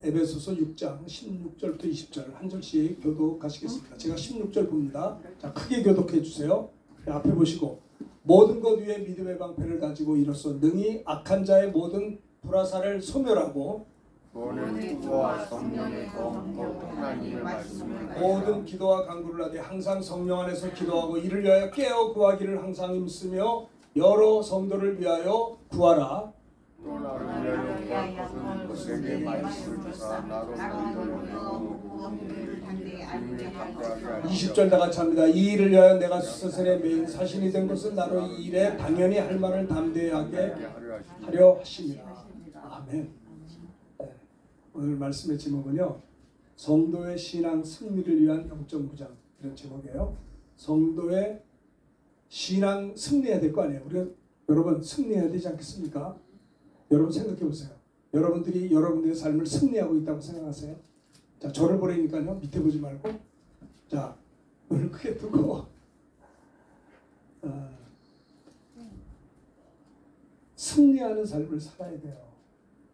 에베소서 6장 16절부터 20절 한 절씩 교독하시겠습니다. 제가 16절 봅니다. 자, 크게 교독해 주세요. 앞에 보시고 모든 것 위에 믿음의 방패를 가지고 이로써 능히 악한 자의 모든 불화살을 소멸하고 모든 기도와 성령의 검고 하나님의 말씀을 모든 기도와 간구를 하되 항상 성령 안에서 기도하고 이를 위하여 깨어 구하기를 항상 힘쓰며 여러 성도를 위하여 구하라. 또 나를 위하여 구하는 것에게 말씀을 주사 나로 너희로 20절 다 같이 합니다. 이 일을 위하여 내가 스스로의 메인 사신이 된 것은 나로 이 일에 당연히 할 말을 담대하게 하려 하심이라. 아멘. 네. 오늘 말씀의 제목은요, 성도의 신앙 승리를 위한 영적 무장, 이런 제목이에요. 성도의 신앙 승리해야 될 거 아니에요. 우리가 여러분 승리해야 되지 않겠습니까? 여러분 생각해 보세요. 여러분들이 여러분들의 삶을 승리하고 있다고 생각하세요? 자, 저를 보라니까요. 밑에 보지 말고, 자, 눈을 크게 뜨고 승리하는 삶을 살아야 돼요.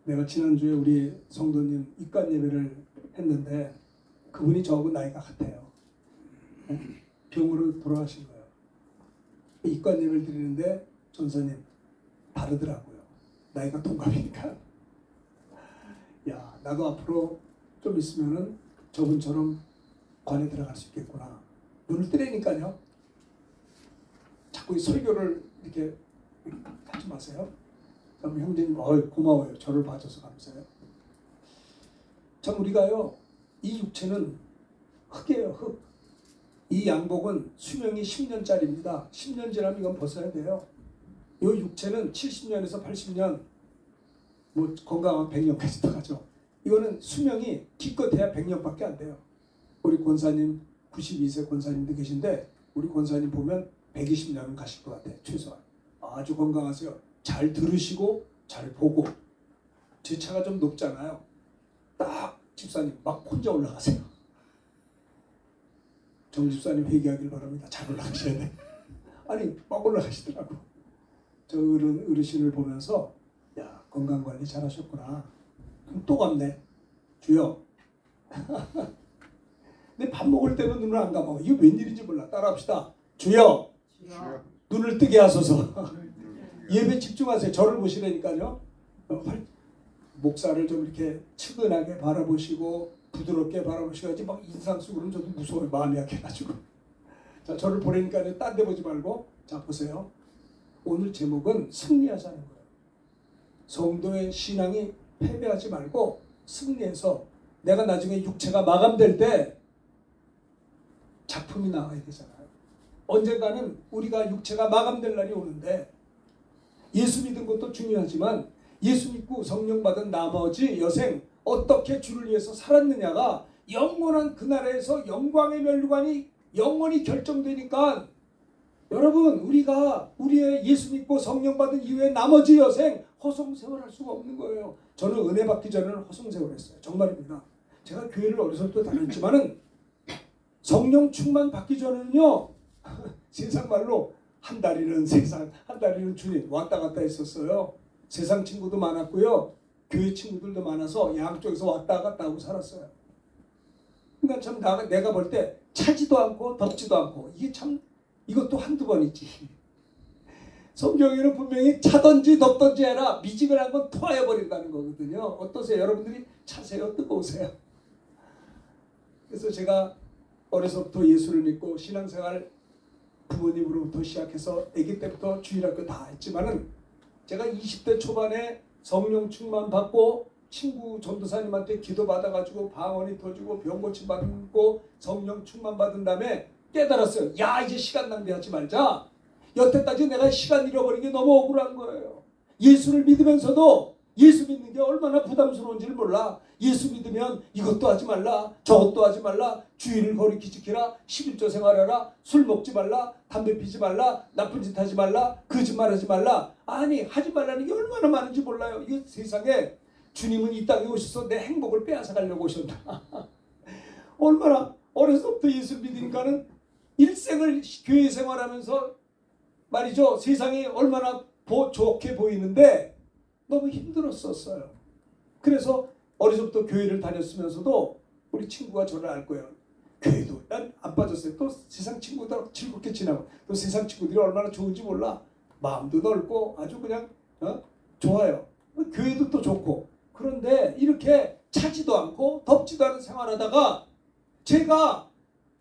내가 지난주에 우리 성도님 입관 예배를 했는데 그분이 저하고 나이가 같아요. 병으로 돌아가신 거예요. 입관 예배를 드리는데 전사님 다르더라고요. 나이가 동갑이니까. 야, 나도 앞으로 좀 있으면은 저분처럼 관에 들어갈 수 있겠구나. 눈을 뜨라니까요. 자꾸 이 설교를 이렇게 하지 마세요. 그럼 형제님, 고마워요. 저를 봐줘서 감사해요. 참 우리가요, 이 육체는 흙이에요, 흙. 이 양복은 수명이 10년짜리입니다. 10년 지나면 이건 벗어야 돼요. 이 육체는 70년에서 80년, 뭐 건강한 100년까지 더 가죠. 이거는 수명이 기껏해야 100년밖에 안 돼요. 우리 권사님 92세 권사님도 계신데 우리 권사님 보면 120년은 가실 것 같아요. 최소한. 아주 건강하세요. 잘 들으시고 잘 보고. 제 차가 좀 높잖아요. 딱 집사님 막 혼자 올라가세요. 정 집사님 회개하길 바랍니다. 잘 올라가셔야 돼. 아니 막 올라가시더라고. 저 어르신을 보면서 야, 건강관리 잘하셨구나. 그럼 또 감네. 주여. 근데 밥 먹을 때는 눈을 안 감아. 이게 웬일인지 몰라. 따라합시다. 주여. 눈을 뜨게 하소서. 예배 집중하세요. 저를 보시라니까요. 목사를 좀 이렇게 측은하게 바라보시고 부드럽게 바라보시고 막 인상 쓰고 그러면 저도 무서워요. 마음이 약해가지고. 자, 저를 보라니까요. 딴 데 보지 말고. 자, 보세요. 오늘 제목은 승리하자는 거예요. 성도의 신앙이 패배하지 말고 승리해서 내가 나중에 육체가 마감될 때 작품이 나와야 되잖아요. 언젠가는 우리가 육체가 마감될 날이 오는데 예수 믿은 것도 중요하지만 예수 믿고 성령 받은 나머지 여생 어떻게 주를 위해서 살았느냐가 영원한 그날에서 영광의 면류관이 영원히 결정되니까 여러분 우리가 우리의 예수 믿고 성령 받은 이후에 나머지 여생 허송세월할 수가 없는 거예요. 저는 은혜 받기 전에는 허송세월했어요. 정말입니다. 제가 교회를 어려서 또 다녔지만은 성령 충만 받기 전에는요 세상 말로 한 달이는 세상 한 달이는 주님 왔다 갔다 했었어요. 세상 친구도 많았고요. 교회 친구들도 많아서 양쪽에서 왔다 갔다 하고 살았어요. 그러니까 참 내가 볼 때 차지도 않고 덥지도 않고 이게 참 이것도 한두 번이지. 성경에는 분명히 차든지 덥든지 해라. 미지근한 건 토하여버린다는 거거든요. 어떠세요? 여러분들이 차세요? 뜨거우세요? 그래서 제가 어려서부터 예수를 믿고 신앙생활 부모님으로부터 시작해서 아기 때부터 주일학교 다 했지만은 제가 20대 초반에 성령 충만 받고 친구 전도사님한테 기도 받아가지고 방언이 터지고 병 고침 받고 성령 충만 받은 다음에 깨달았어요. 야, 이제 시간 낭비하지 말자. 여태까지 내가 시간 잃어버린 게 너무 억울한 거예요. 예수를 믿으면서도 예수 믿는 게 얼마나 부담스러운지를 몰라. 예수 믿으면 이것도 하지 말라, 저것도 하지 말라, 주의를 거룩히 지키라, 11조 생활하라, 술 먹지 말라, 담배 피지 말라, 나쁜 짓 하지 말라, 거짓말하지 말라. 아니 하지 말라는 게 얼마나 많은지 몰라요. 이거 세상에 주님은 이 땅에 오셔서 내 행복을 빼앗아 가려고 오셨다. 얼마나 어려서부터 예수 믿으니까는 일생을 교회 생활하면서 말이죠. 세상이 얼마나 좋게 보이는데 너무 힘들었었어요. 그래서 어려서부터 교회를 다녔으면서도 우리 친구가 저를 알 거예요. 교회도 난 안 빠졌어요. 또 세상 친구들 즐겁게 지나고 또 세상 친구들이 얼마나 좋은지 몰라. 마음도 넓고 아주 그냥 좋아요. 교회도 또 좋고. 그런데 이렇게 차지도 않고 덥지도 않은 생활하다가 제가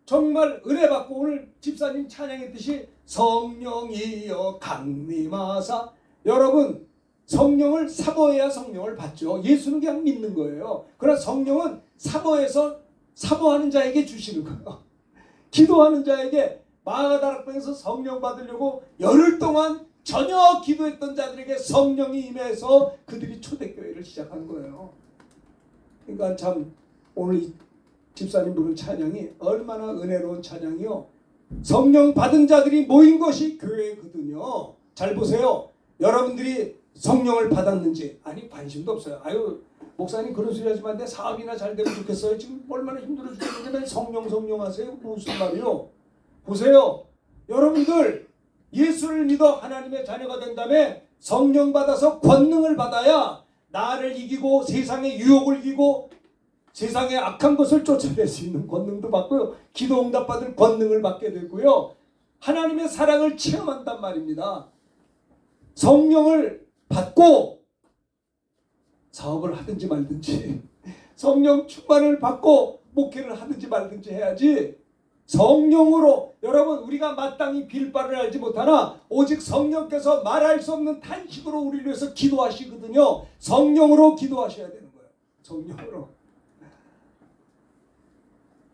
정말 은혜 받고 오늘 집사님 찬양했듯이 성령이여 강림하사, 여러분 성령을 사모해야 성령을 받죠. 예수는 그냥 믿는 거예요. 그러나 성령은 사모해서 사모하는 자에게 주시는 거예요. 기도하는 자에게 마가다락방에서 성령 받으려고 열흘 동안 전혀 기도했던 자들에게 성령이 임해서 그들이 초대교회를 시작한 거예요. 그러니까 참 오늘 이 집사님 부른 찬양이 얼마나 은혜로운 찬양이요. 성령 받은 자들이 모인 것이 교회거든요. 잘 보세요. 여러분들이 성령을 받았는지 아니 관심도 없어요. 아유 목사님 그런 소리 하지만 내 사업이나 잘 되면 좋겠어요. 지금 얼마나 힘들어 죽겠는데 성령 하세요? 무슨 말이요? 보세요. 여러분들 예수를 믿어 하나님의 자녀가 된 다음에 성령 받아서 권능을 받아야 나를 이기고 세상의 유혹을 이기고 세상의 악한 것을 쫓아낼 수 있는 권능도 받고요. 기도 응답 받을 권능을 받게 되고요. 하나님의 사랑을 체험한단 말입니다. 성령을 받고 사업을 하든지 말든지 성령 충만을 받고 목회를 하든지 말든지 해야지, 성령으로 여러분 우리가 마땅히 빌 바를 알지 못하나 오직 성령께서 말할 수 없는 탄식으로 우리를 위해서 기도하시거든요. 성령으로 기도하셔야 되는 거예요. 성령으로.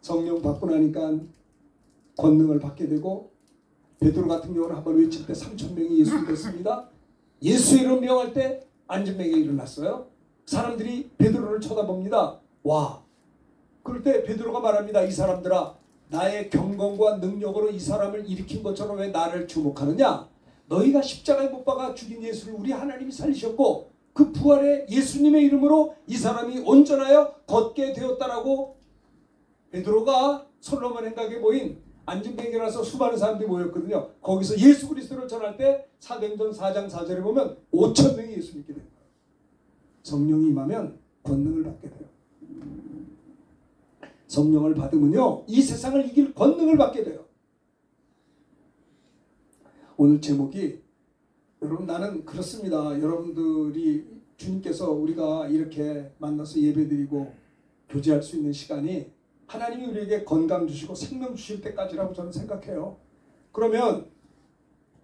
성령 받고 나니까 권능을 받게 되고, 베드로 같은 경우는 한번 외칠 때 3,000명이 예수 믿었습니다. 예수 이름 명할 때 안전병이 일어났어요. 사람들이 베드로를 쳐다봅니다. 와. 그럴 때 베드로가 말합니다. 이 사람들아, 나의 경건과 능력으로 이 사람을 일으킨 것처럼 왜 나를 주목하느냐? 너희가 십자가에 못 박아 죽인 예수를 우리 하나님이 살리셨고 그 부활의 예수님의 이름으로 이 사람이 온전하여 걷게 되었다라고 베드로가 솔로몬 행각에 모인 안전뱅이라서 수많은 사람들이 모였거든요. 거기서 예수 그리스도를 전할 때 사도행전 4장 4절에 보면 5,000명이 예수 믿게 됩니다. 성령이 임하면 권능을 받게 돼요. 성령을 받으면요 이 세상을 이길 권능을 받게 돼요. 오늘 제목이, 여러분 나는 그렇습니다. 여러분들이 주님께서 우리가 이렇게 만나서 예배드리고 교제할 수 있는 시간이 하나님이 우리에게 건강 주시고 생명 주실 때까지라고 저는 생각해요. 그러면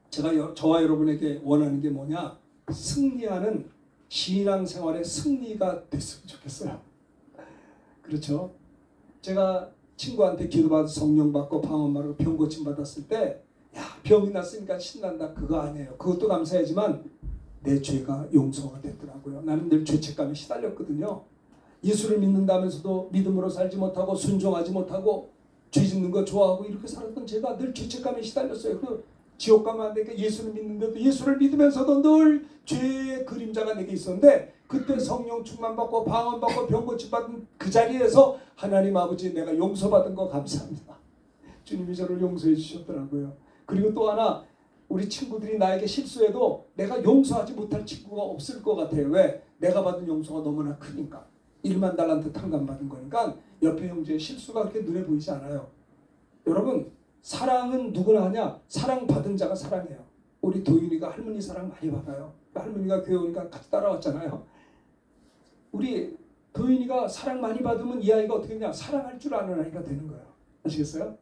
제가 저와 여러분에게 원하는 게 뭐냐? 승리하는 신앙생활의 승리가 됐으면 좋겠어요. 그렇죠? 제가 친구한테 기도받아서 성령 받고 방언 말하고 병 고침 받았을 때, 야 병이 났으니까 신난다, 그거 아니에요. 그것도 감사하지만 내 죄가 용서가 됐더라고요. 나는 늘 죄책감에 시달렸거든요. 예수를 믿는다면서도 믿음으로 살지 못하고 순종하지 못하고 죄 짓는 거 좋아하고 이렇게 살았던 제가 늘 죄책감에 시달렸어요. 그 지옥 가면 안 되니까 예수를 믿는데도 예수를 믿으면서도 늘 죄의 그림자가 내게 있었는데, 그때 성령 충만 받고 방언 받고 병 고침 받은 그 자리에서 하나님 아버지 내가 용서받은 거 감사합니다. 주님이 저를 용서해 주셨더라고요. 그리고 또 하나, 우리 친구들이 나에게 실수해도 내가 용서하지 못할 친구가 없을 것 같아요. 왜? 내가 받은 용서가 너무나 크니까. 1만 달란트 탕감 받은 거니까 옆에 형제의 실수가 그렇게 눈에 보이지 않아요. 여러분 사랑은 누구나 하냐? 사랑받은 자가 사랑해요. 우리 도윤이가 할머니 사랑 많이 받아요. 할머니가 교회 오니까 같이 따라왔잖아요. 우리 도윤이가 사랑 많이 받으면 이 아이가 어떻게 되냐? 사랑할 줄 아는 아이가 되는 거예요. 아시겠어요?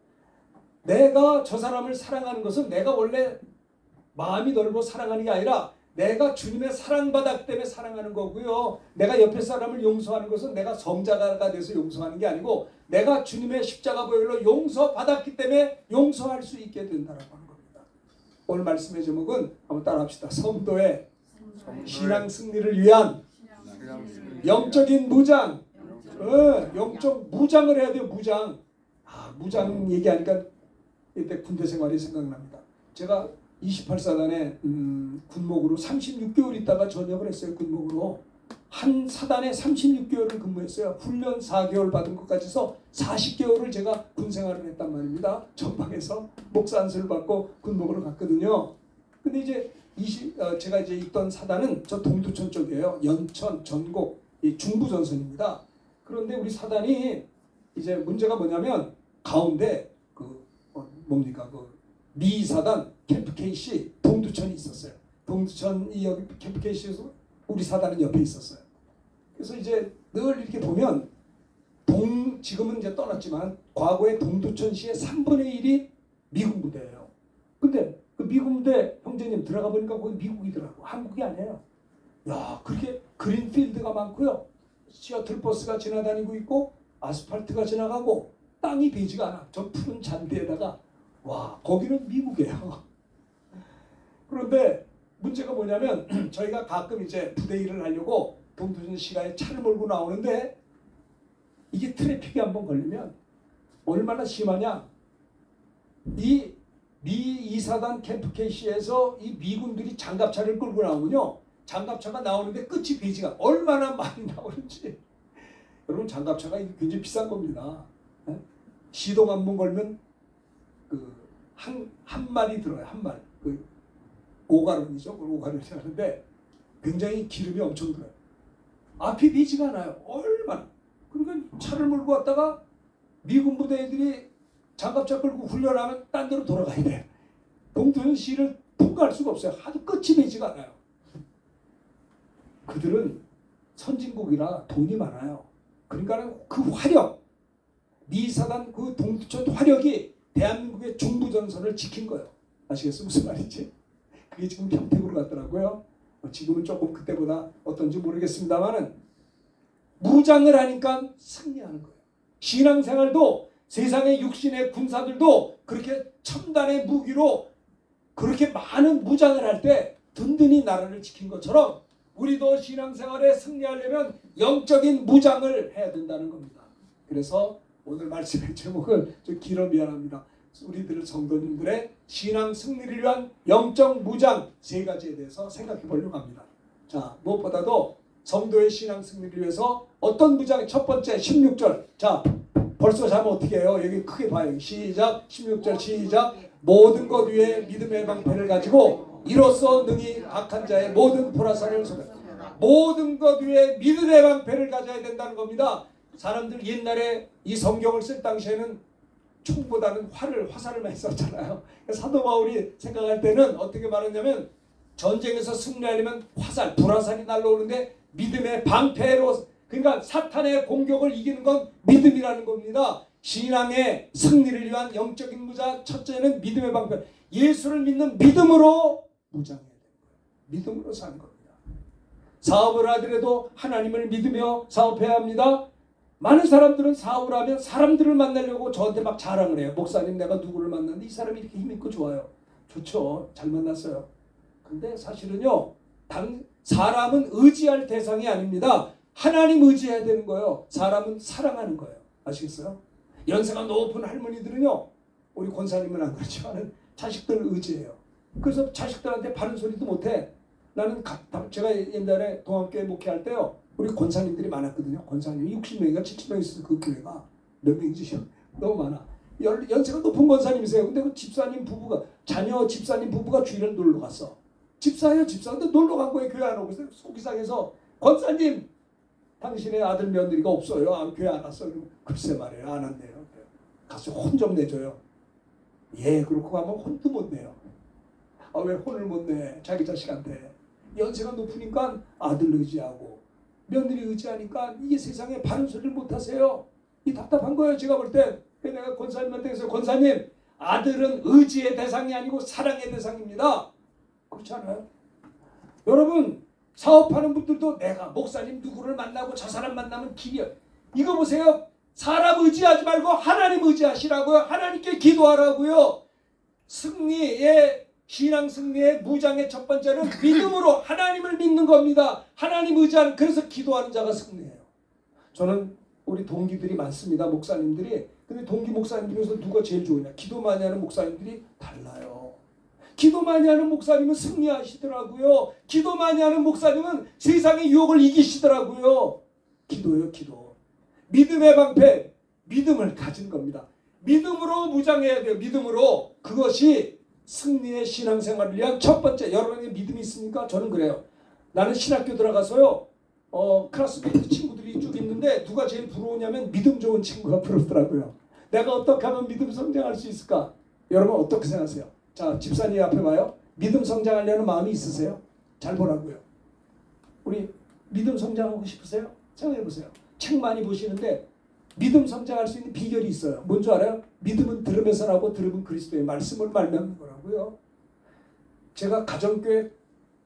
내가 저 사람을 사랑하는 것은 내가 원래 마음이 넓어 사랑하는 게 아니라 내가 주님의 사랑받았기 때문에 사랑하는 거고요. 내가 옆에 사람을 용서하는 것은 내가 성자가 돼서 용서하는 게 아니고 내가 주님의 십자가 보혈로 용서받았기 때문에 용서할 수 있게 된다고 하는 겁니다. 오늘 말씀의 제목은 한번 따라합시다. 성도의 신앙 승리를 위한 영적인 무장. 영적 무장을 해야 돼요. 무장. 무장 얘기하니까 이때 군대 생활이 생각납니다. 제가 28사단에 군목으로 36개월 있다가 전역을 했어요. 군목으로. 한 사단에 36개월을 근무했어요. 훈련 4개월 받은 것까지 해서 40개월을 제가 군생활을 했단 말입니다. 전방에서 목사 안수를 받고 군목으로 갔거든요. 근데 이제 제가 이제 있던 사단은 저 동두천 쪽이에요. 연천, 전곡, 이 중부전선입니다. 그런데 우리 사단이 이제 문제가 뭐냐면 가운데 뭡니까 미 사단 캠프 KC 동두천이 있었어요. 동두천이 여기 캠프 KC에서 우리 사단은 옆에 있었어요. 그래서 이제 늘 이렇게 보면 지금은 이제 떠났지만 과거에 동두천시의 3분의 1이 미국 부대예요. 근데 그 미국 부대 형제님 들어가 보니까 거기 미국이더라고. 한국이 아니에요. 야, 그렇게 그린필드가 많고요. 셔틀버스가 지나다니고 있고 아스팔트가 지나가고 땅이 베지가 않아. 저 푸른 잔디에다가 와, 거기는 미국이에요. 그런데 문제가 뭐냐면 저희가 가끔 이제 부대 일을 하려고 동두천 시가에 차를 몰고 나오는데 이게 트래픽이 한번 걸리면 얼마나 심하냐. 이 미 2사단 캠프 KC에서 이 미군들이 장갑차를 끌고 나오면요. 장갑차가 나오는데 끝이 베지가 얼마나 많이 나오는지. 여러분 장갑차가 굉장히 비싼 겁니다. 네? 시동 한 번 걸면 한 마리 들어요. 한 마리. 5가론이죠. 5가론이 하는데 굉장히 기름이 엄청 들어요. 앞이 비지가 않아요. 얼마나. 그러니까 차를 몰고 왔다가 미군 부대들이 장갑차 끌고 훈련하면 딴 데로 돌아가야 돼. 동두천시를 통과할 수가 없어요. 하도 끝이 비지가 않아요. 그들은 선진국이라 돈이 많아요. 그러니까 그 화력, 미사단 그 동두천 화력이 대한민국의 중부전선을 지킨 거예요. 아시겠어요? 무슨 말인지? 그게 지금 평택으로 갔더라고요. 지금은 조금 그때보다 어떤지 모르겠습니다만은 무장을 하니까 승리하는 거예요. 신앙생활도 세상의 육신의 군사들도 그렇게 첨단의 무기로 그렇게 많은 무장을 할 때 든든히 나라를 지킨 것처럼 우리도 신앙생활에 승리하려면 영적인 무장을 해야 된다는 겁니다. 그래서 오늘 말씀의 제목은 좀 길어 미안합니다. 우리들 성도님들의 신앙 승리를 위한 영적 무장 3가지에 대해서 생각해 보려고 합니다. 자, 무엇보다도 성도의 신앙 승리를 위해서 어떤 무장? 첫 번째 16절. 자, 벌써 자면 어떻게 해요? 여기 크게 봐요. 시작. 16절 시작. 모든 것 위에 믿음의 방패를 가지고 이로써 능히 악한 자의 모든 불화살을 쏘라. 모든 것 위에 믿음의 방패를 가져야 된다는 겁니다. 사람들 옛날에 이 성경을 쓸 당시에는 총보다는 화살을 많이 썼잖아요. 사도 바울이 생각할 때는 어떻게 말했냐면 전쟁에서 승리하려면 불화살이 날라오는데 믿음의 방패로, 그러니까 사탄의 공격을 이기는 건 믿음이라는 겁니다. 신앙의 승리를 위한 영적인 무장, 첫째는 믿음의 방패. 예수를 믿는 믿음으로 무장해야 되는 거예요. 믿음으로 사는 겁니다. 사업을 하더라도 하나님을 믿으며 사업해야 합니다. 많은 사람들은 사업을 하면 사람들을 만나려고 저한테 막 자랑을 해요. 목사님, 내가 누구를 만났는데 이 사람이 이렇게 힘있고 좋아요. 좋죠. 잘 만났어요. 근데 사실은요, 사람은 의지할 대상이 아닙니다. 하나님 의지해야 되는 거예요. 사람은 사랑하는 거예요. 아시겠어요? 연세가 높은 할머니들은요, 우리 권사님은 안 그렇지만 자식들을 의지해요. 그래서 자식들한테 바른 소리도 못해. 나는 제가 옛날에 동안교회 목회할 때요, 우리 권사님들이 많았거든요. 권사님이 60명인가 70명 있어서 그 교회가 몇 명이지? 너무 많아. 연세가 높은 권사님이세요. 근데 그 집사님 부부가, 자녀 집사님 부부가 주일에 놀러 갔어. 집사예요, 집사. 근데 놀러 간 거예요. 교회 안 오고 있어요. 속이 상해서, 권사님, 당신의 아들 며느리가 없어요. 교회 안 왔어. 글쎄 말이에요. 안 왔네요. 가서 혼 좀 내줘요. 예, 그렇고 가면 혼도 못 내요. 아, 왜 혼을 못 내? 자기 자식한테. 연세가 높으니까 아들 의지하고 며느리 의지하니까 이게 세상에 바른 소리를 못 하세요. 이 답답한 거예요. 제가 볼 때. 내가 권사님한테 해서, 권사님, 아들은 의지의 대상이 아니고 사랑의 대상입니다. 그렇지 않아요? 여러분, 사업하는 분들도 내가 목사님 누구를 만나고 저 사람 만나면 길이야. 이거 보세요. 사람 의지하지 말고 하나님 의지하시라고요. 하나님께 기도하라고요. 신앙 승리의 무장의 첫 번째는 믿음으로 하나님을 믿는 겁니다. 하나님 의지하는, 그래서 기도하는 자가 승리해요. 저는 우리 동기들이 많습니다. 목사님들이. 근데 동기 목사님 중에서 누가 제일 좋으냐? 기도 많이 하는 목사님들이 달라요. 기도 많이 하는 목사님은 승리하시더라고요. 기도 많이 하는 목사님은 세상의 유혹을 이기시더라고요. 기도요, 기도. 믿음의 방패, 믿음을 가진 겁니다. 믿음으로 무장해야 돼요. 믿음으로. 그것이 승리의 신앙생활을 위한 첫 번째. 여러분에게 믿음이 있습니까? 저는 그래요. 나는 신학교 들어가서요, 클래스메이트 친구들이 쭉 있는데 누가 제일 부러우냐면 믿음 좋은 친구가 부럽더라고요. 내가 어떻게 하면 믿음 성장할 수 있을까? 여러분 어떻게 생각하세요? 자, 집사님 앞에 봐요. 믿음 성장하려는 마음이 있으세요? 잘 보라고요. 우리 믿음 성장하고 싶으세요? 생각해보세요. 책 많이 보시는데 믿음 성장할 수 있는 비결이 있어요. 뭔 줄 알아요? 믿음은 들으면서 나고 들으면 그리스도의 말씀을 말미암는 거라고요. 제가 가정교회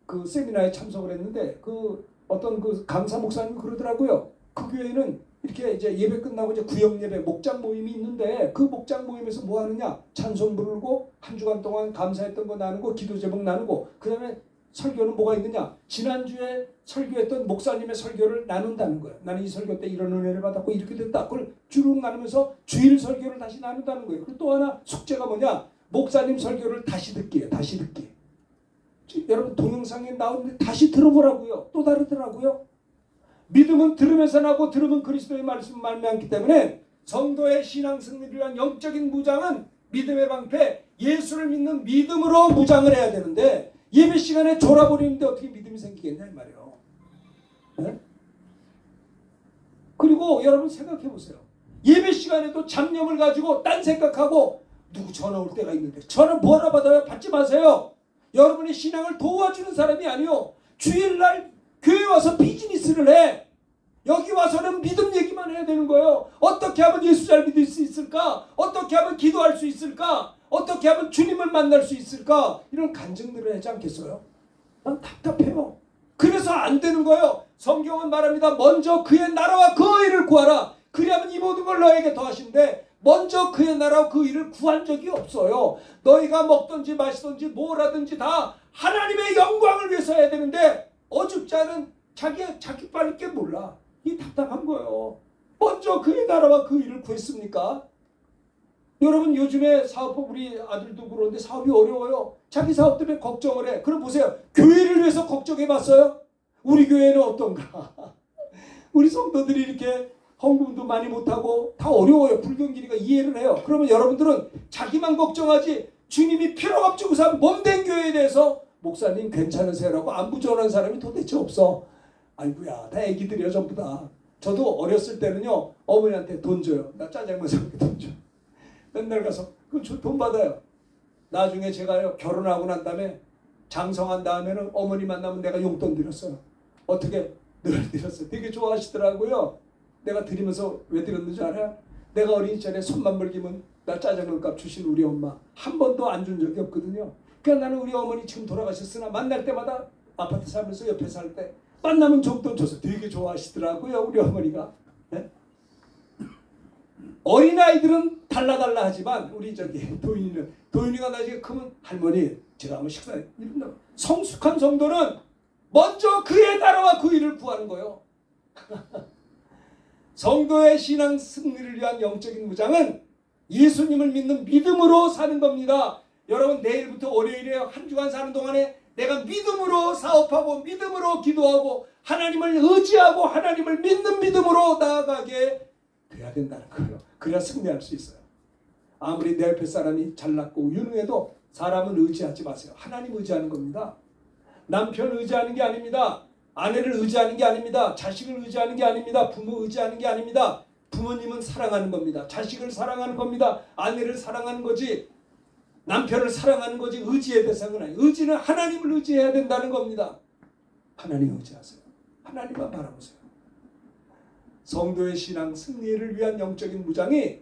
그 세미나에 참석을 했는데 그 어떤 그 강사 목사님이 그러더라고요. 그 교회는 이렇게 이제 예배 끝나고 이제 구역 예배 목장 모임이 있는데 그 목장 모임에서 뭐 하느냐? 찬송 부르고 한 주간 동안 감사했던 거 나누고 기도 제목 나누고 그다음에 설교는 뭐가 있느냐? 지난주에 설교했던 목사님의 설교를 나눈다는 거예요. 나는 이 설교 때 이런 은혜를 받았고 이렇게 됐다. 그걸 쭉 나누면서 주일 설교를 다시 나눈다는 거예요. 그리고 또 하나 숙제가 뭐냐? 목사님 설교를 다시 듣기예요. 다시 듣기. 여러분 동영상에 나오는데 다시 들어보라고요. 또 다르더라고요. 믿음은 들으면서 나고 들으면 그리스도의 말씀을 말미암기 때문에 성도의 신앙 승리를 위한 영적인 무장은 믿음의 방패, 예수를 믿는 믿음으로 무장을 해야 되는데 예배 시간에 졸아버리는데 어떻게 믿음이 생기겠냐 이 말이에요. 네? 그리고 여러분 생각해 보세요. 예배 시간에도 잡념을 가지고 딴 생각하고 누구 전화 올 때가 있는데 전화 뭐하러 받아요? 받지 마세요. 여러분의 신앙을 도와주는 사람이 아니요. 주일날 교회 와서 비즈니스를 해. 여기 와서는 믿음 얘기만 해야 되는 거예요. 어떻게 하면 예수 잘 믿을 수 있을까? 어떻게 하면 기도할 수 있을까? 어떻게 하면 주님을 만날 수 있을까? 이런 간증들을 하지 않겠어요? 난 답답해요. 그래서 안 되는 거예요. 성경은 말합니다. 먼저 그의 나라와 그 의를 구하라. 그리하면 이 모든 걸 너에게 더하신대. 먼저 그의 나라와 그 일을 구한 적이 없어요. 너희가 먹든지 마시든지 뭘 하든지 다 하나님의 영광을 위해서 해야 되는데 어줍지 않은 자기 빨리게 몰라. 이 답답한 거예요. 먼저 그의 나라와 그 일을 구했습니까? 여러분 요즘에 사업법 우리 아들도 그러는데 사업이 어려워요. 자기 사업 때문에 걱정을 해. 그럼 보세요. 교회를 위해서 걱정해 봤어요? 우리 교회는 어떤가? 우리 성도들이 이렇게 헌금도 많이 못하고 다 어려워요. 불경길이가 이해를 해요. 그러면 여러분들은 자기만 걱정하지 주님이 필요가 없고 산 몸된 교회에 대해서 목사님 괜찮으세요라고 안부 전하는 사람이 도대체 없어. 아이고야 다 애기들이야 전부 다. 저도 어렸을 때는요 어머니한테 돈 줘요. 나 짜장면 사게 돈 줘. 맨날 가서 돈 받아요. 나중에 제가요 결혼하고 난 다음에 장성한 다음에는 어머니 만나면 내가 용돈 드렸어요. 어떻게 늘 드렸어요. 되게 좋아하시더라고요. 내가 드리면서 왜 드렸는지 알아요? 내가 어린 시절에 손만 벌기면 나 짜장면 값 주신 우리 엄마 한 번도 안 준 적이 없거든요. 그러니까 나는 우리 어머니 지금 돌아가셨으나 만날 때마다 아파트 살면서 옆에 살 때 만나면 용돈 줘서 되게 좋아하시더라고요. 우리 어머니가. 네? 어린아이들은 달라달라 하지만 우리 도윤이가 나중에 크면 할머니 제가 한번 식사해 이런다. 성숙한 성도는 먼저 그의 나라와 그 일을 구하는 거예요. 성도의 신앙 승리를 위한 영적인 무장은 예수님을 믿는 믿음으로 사는 겁니다. 여러분 내일부터 월요일에 한 주간 사는 동안에 내가 믿음으로 사업하고 믿음으로 기도하고 하나님을 의지하고 하나님을 믿는 믿음으로 나아가게 돼야 된다는 거예요. 그래야 승리할 수 있어요. 아무리 내 옆에 사람이 잘났고 유능해도 사람은 의지하지 마세요. 하나님 의지하는 겁니다. 남편 의지하는 게 아닙니다. 아내를 의지하는 게 아닙니다. 자식을 의지하는 게 아닙니다. 부모 의지하는 게 아닙니다. 부모님은 사랑하는 겁니다. 자식을 사랑하는 겁니다. 아내를 사랑하는 거지 남편을 사랑하는 거지 의지의 대상은 아니에요. 의지는 하나님을 의지해야 된다는 겁니다. 하나님 의지하세요. 하나님만 바라보세요. 성도의 신앙 승리를 위한 영적인 무장이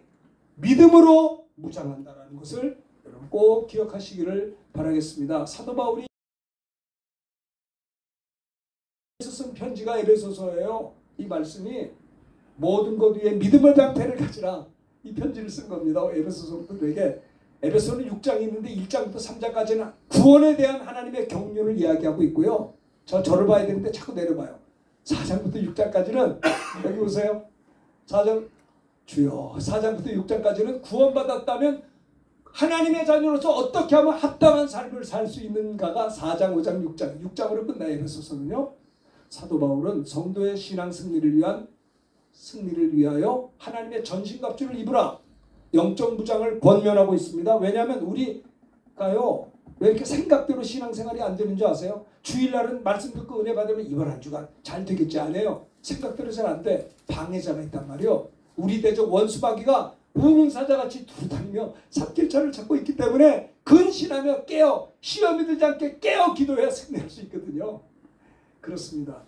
믿음으로 무장한다는 것을 여러분 꼭 기억하시기를 바라겠습니다. 사도 바울이 쓴 편지가 에베소서예요. 이 말씀이 모든 것 위에 믿음을 방패를 가지라 이 편지를 쓴 겁니다. 에베소 성도들에게. 에베소는 6장이 있는데 1장부터 3장까지는 구원에 대한 하나님의 경륜을 이야기하고 있고요. 저를 봐야 되는데 자꾸 내려봐요. 4장부터 6장까지는 여기 보세요. 4장 주여 4장부터 6장까지는 구원받았다면 하나님의 자녀로서 어떻게 하면 합당한 삶을 살 수 있는가가 4장, 5장, 6장 6장으로 끝나요. 에베소서는요. 사도 바울은 성도의 신앙 승리를 위하여 하나님의 전신갑주를 입으라 영적 무장을 권면하고 있습니다. 왜냐하면 우리가요 왜 이렇게 생각대로 신앙생활이 안 되는 줄 아세요? 주일날은 말씀 듣고 은혜 받으면 이번 한 주간 잘 되겠지 안 해요. 생각대로 잘 안 돼. 방해자가 있단 말이요. 우리 대적 원수마귀가 우문사자같이 두루다니며 삽길차를 찾고 있기 때문에 근신하며 깨어 시험이 들지 않게 깨어 기도해야 승리할 수 있거든요. 그렇습니다.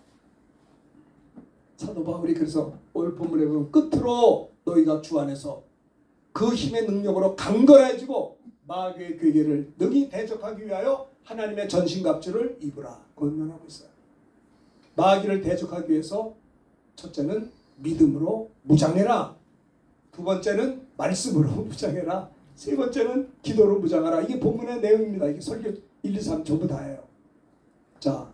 사도 바울이 그래서 오늘 본문에 보면 끝으로 너희가 주 안에서 그 힘의 능력으로 강건해지고 마귀의 괴계를 능히 대적하기 위하여 하나님의 전신갑주를 입으라 권면하고 있어요. 마귀를 대적하기 위해서 첫째는 믿음으로 무장해라. 두 번째는 말씀으로 무장해라. 세 번째는 기도로 무장하라. 이게 본문의 내용입니다. 이게 설교 1, 2, 3 전부 다예요. 자,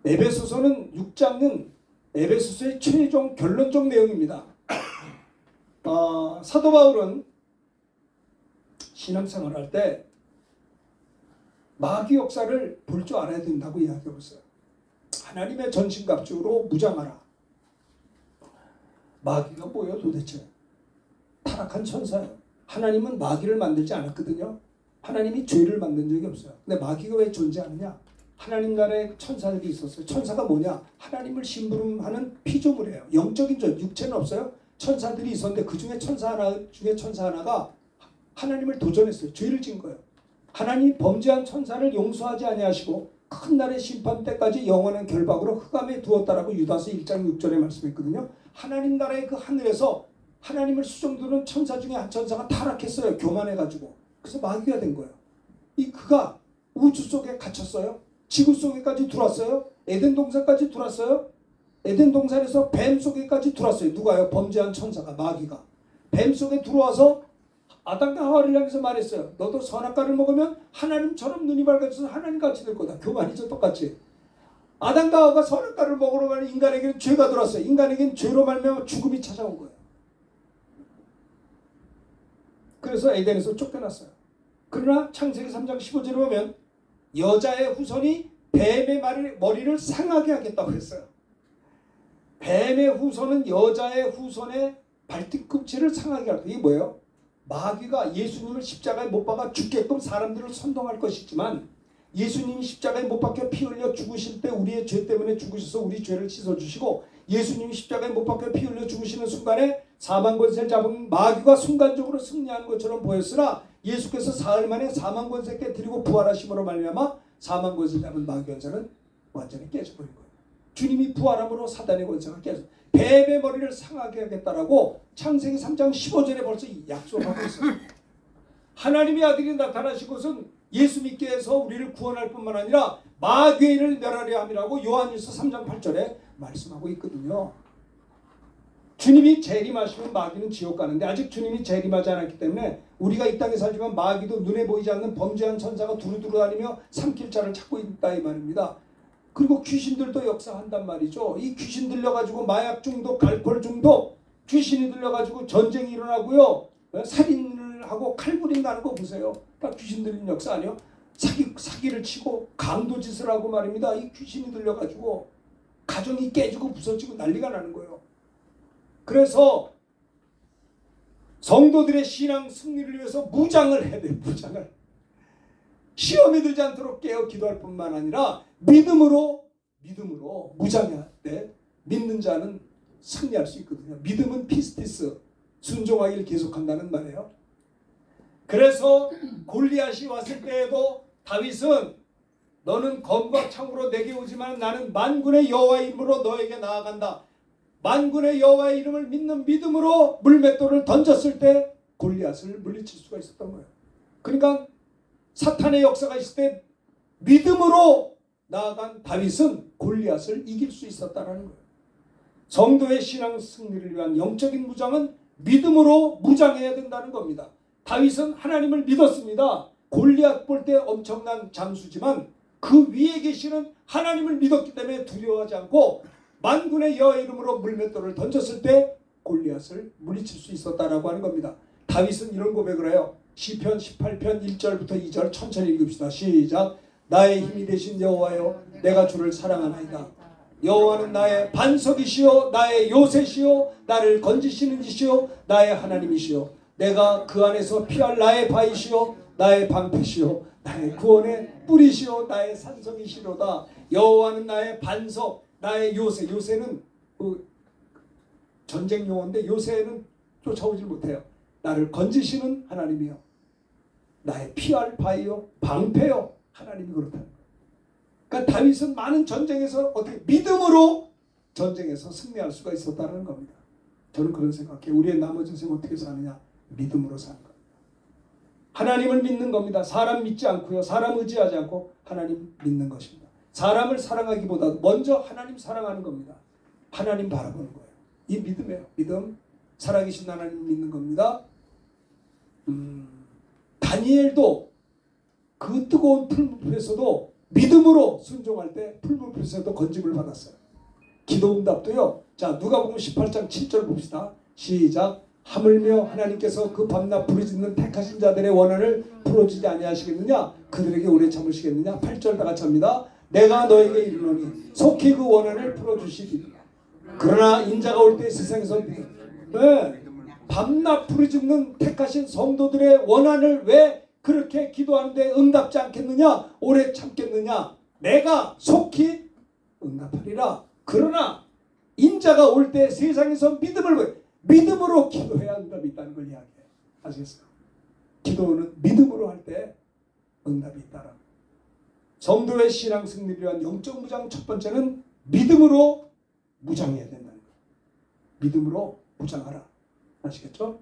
에베소서는 6장은 에베소서의 최종 결론적 내용입니다. 사도 바울은 신앙생활 할 때 마귀 역사를 볼 줄 알아야 된다고 이야기하고 있어요. 하나님의 전신갑주로 무장하라. 마귀가 뭐예요 도대체? 타락한 천사예요. 하나님은 마귀를 만들지 않았거든요. 하나님이 죄를 만든 적이 없어요. 근데 마귀가 왜 존재하느냐? 하나님 나라에 천사들이 있었어요. 천사가 뭐냐? 하나님을 심부름하는 피조물이에요. 영적인 존재, 육체는 없어요. 천사들이 있었는데 그 중에 천사 하나가 하나님을 도전했어요. 죄를 지은 거예요. 하나님 범죄한 천사를 용서하지 아니하시고 큰 날의 심판 때까지 영원한 결박으로 흑암에 두었다라고 유다서 1장 6절에 말씀했거든요. 하나님 나라의 그 하늘에서 하나님을 수종두는 천사 중에 한 천사가 타락했어요. 교만해가지고. 그래서 마귀가 된 거예요. 그가 우주 속에 갇혔어요. 지구 속에까지 들어왔어요. 에덴 동산까지 들어왔어요. 에덴 동산에서 뱀 속에까지 들어왔어요. 누가요? 범죄한 천사가, 마귀가. 뱀 속에 들어와서 아담과 하와를 향해서 말했어요. 너도 선악과를 먹으면 하나님처럼 눈이 밝아져서 하나님같이 될 거다. 교만이죠, 똑같이. 아담과 하와가 선악과를 먹으러 가는 인간에게는 죄가 들어왔어요. 인간에게는 죄로 말미암아 죽음이 찾아온 거예요. 그래서 에덴에서 쫓겨났어요. 그러나 창세기 3장 15절에 보면 여자의 후손이 뱀의 머리를 상하게 하겠다고 했어요. 뱀의 후손은 여자의 후손의 발뒤꿈치를 상하게 할 거예요. 이게 뭐예요? 마귀가 예수님을 십자가에 못 박아 죽게끔 사람들을 선동할 것이지만 예수님이 십자가에 못 박혀 피 흘려 죽으실 때 우리의 죄 때문에 죽으셔서 우리 죄를 씻어주시고 예수님이 십자가에 못 박혀 피 흘려 죽으시는 순간에 사망 권세를 잡은 마귀가 순간적으로 승리하는 것처럼 보였으나 예수께서 사흘 만에 사망 권세 깨뜨리고 부활하심으로 말미암아 사망 권세를 잡은 마귀 권세는 완전히 깨져버린 거예요. 주님이 부활함으로 사단의 권세가 깨져 뱀의 머리를 상하게 하겠다라고 창세기 3장 15절에 벌써 약속하고 있어요. 하나님의 아들이 나타나신 것은 예수 믿게 해서 우리를 구원할 뿐만 아니라 마귀를 멸하려 함이라고 요한일서 3장 8절에 말씀하고 있거든요. 주님이 재림하시면 마귀는 지옥 가는데 아직 주님이 재림하지 않았기 때문에 우리가 이 땅에 살지만 마귀도 눈에 보이지 않는 범죄한 천사가 두루두루 다니며 삼킬자를 찾고 있다 이 말입니다. 그리고 귀신들도 역사한단 말이죠. 이 귀신 들려가지고 마약 중독, 알코올 중독, 귀신이 들려가지고 전쟁이 일어나고요. 살인을 하고 칼부림 나는 거 보세요. 다 귀신 들린 역사 아니에요? 사기를 치고 강도짓을 하고 말입니다. 이 귀신이 들려가지고 가정이 깨지고 부서지고 난리가 나는 거예요. 그래서 성도들의 신앙 승리를 위해서 무장을 해야 돼요. 무장을. 시험이 들지 않도록 깨어 기도할 뿐만 아니라 믿음으로 무장해야 돼. 믿는 자는 승리할 수 있거든요. 믿음은 피스티스, 순종하기를 계속한다는 말이에요. 그래서 골리앗이 왔을 때에도 다윗은 너는 검과 창으로 내게 오지만 나는 만군의 여호와의 이름으로 너에게 나아간다. 만군의 여호와의 이름을 믿는 믿음으로 물맷돌을 던졌을 때 골리앗을 물리칠 수가 있었던 거예요. 그러니까 사탄의 역사가 있을 때 믿음으로 나아간 다윗은 골리앗을 이길 수 있었다는 거예요. 성도의 신앙 승리를 위한 영적인 무장은 믿음으로 무장해야 된다는 겁니다. 다윗은 하나님을 믿었습니다. 골리앗 볼 때 엄청난 장수지만 그 위에 계시는 하나님을 믿었기 때문에 두려워하지 않고 만군의 여호와의 이름으로 물맷돌을 던졌을 때 골리앗을 물리칠 수 있었다라고 하는 겁니다. 다윗은 이런 고백을 해요. 시편 18편 1절부터 2절 천천히 읽읍시다. 시작. 나의 힘이 되신 여호와여 내가 주를 사랑하나이다. 여호와는 나의 반석이시요 나의 요새시요 나를 건지시는 이시요 나의 하나님이시요 내가 그 안에서 피할 나의 바위시요 나의 방패시오 나의 구원의 뿌리시오 나의 산성이시로다. 여호와는 나의 반석 나의 요새. 요새는 그 전쟁 용어인데 요새는 쫓아오질 못해요. 나를 건지시는 하나님이요 나의 피할 바위요 방패요. 하나님이 그렇다는 거예요. 그러니까 다윗은 많은 전쟁에서 어떻게 믿음으로 전쟁에서 승리할 수가 있었다는 겁니다. 저는 그런 생각해요. 우리의 나머지 인생 어떻게 사느냐? 믿음으로 사는 겁니다. 하나님을 믿는 겁니다. 사람 믿지 않고요. 사람 의지하지 않고 하나님 믿는 것입니다. 사람을 사랑하기보다 먼저 하나님 사랑하는 겁니다. 하나님 바라보는 거예요. 이 믿음이에요. 믿음. 살아계신 하나님 믿는 겁니다. 다니엘도 그 뜨거운 풀무불에서도 믿음으로 순종할 때 풀무불에서도 건짐을 받았어요. 기도 응답도요. 자, 누가복음 18장 7절 봅시다. 시작. 하물며 하나님께서 그 밤낮 부르짖는 택하신 자들의 원한을 풀어주지 아니하시겠느냐? 그들에게 오래 참으시겠느냐? 8절 다 같이 합니다. 내가 너에게 이르노니 속히 그 원한을 풀어주시리라. 그러나 인자가 올 때 세상에서 밤낮 부르짖는 택하신 성도들의 원한을 왜 그렇게 기도하는데 응답지 않겠느냐? 오래 참겠느냐? 내가 속히 응답하리라. 그러나 인자가 올 때 세상에서 믿음으로 기도해야 응답이 있다는 걸 이야기해요. 아시겠어요? 기도는 믿음으로 할 때 응답이 있다는 거예요. 성도의 신앙 승리를 위한 영적 무장 첫 번째는 믿음으로 무장해야 된다는 거예요. 믿음으로 무장하라. 아시겠죠?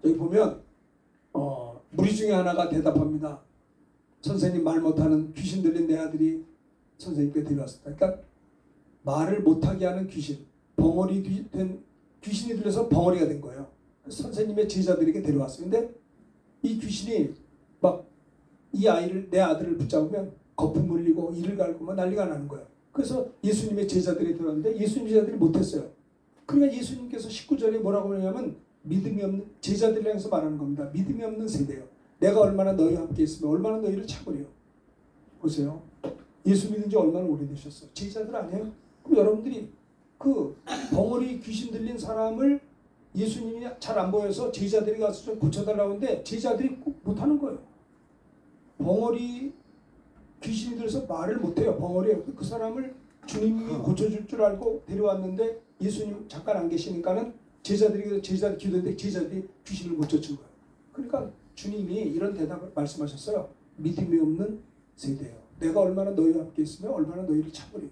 여기 보면 무리 중에 하나가 대답합니다. 선생님 말 못하는 귀신 들린 내 아들이 선생님께 데려왔습니다. 그러니까 말을 못하게 하는 귀신, 벙어리 된 귀신이 들려서 벙어리가 된 거예요. 선생님의 제자들에게 데려왔어요. 근데 이 귀신이 막 이 아이를 내 아들을 붙잡으면 거품 물리고 이를 갈고 막 난리가 나는 거예요. 그래서 예수님의 제자들이 들어왔는데 예수님 제자들이 못했어요. 그러니까 예수님께서 19절에 뭐라고 하냐면 믿음이 없는 제자들을 향해서 말하는 겁니다. 믿음이 없는 세대요. 내가 얼마나 너희와 함께 있으면 얼마나 너희를 참으려. 보세요. 예수 믿은 지 얼마나 오래되셨어요? 제자들 아니에요? 그럼 여러분들이 그 벙어리 귀신 들린 사람을 예수님이 잘 안 보여서 제자들이 가서 좀 고쳐달라고 하는데 제자들이 꼭 못하는 거예요. 벙어리 귀신이 들어서 말을 못해요. 벙어리예요. 그 사람을 주님이 고쳐줄 줄 알고 데려왔는데 예수님 잠깐 안 계시니까는 제자들이 기도했는데 제자들이 귀신을 고쳐준 거예요. 그러니까 주님이 이런 대답을 말씀하셨어요. 믿음이 없는 세대예요. 내가 얼마나 너희와 함께 있으면 얼마나 너희를 참으리요.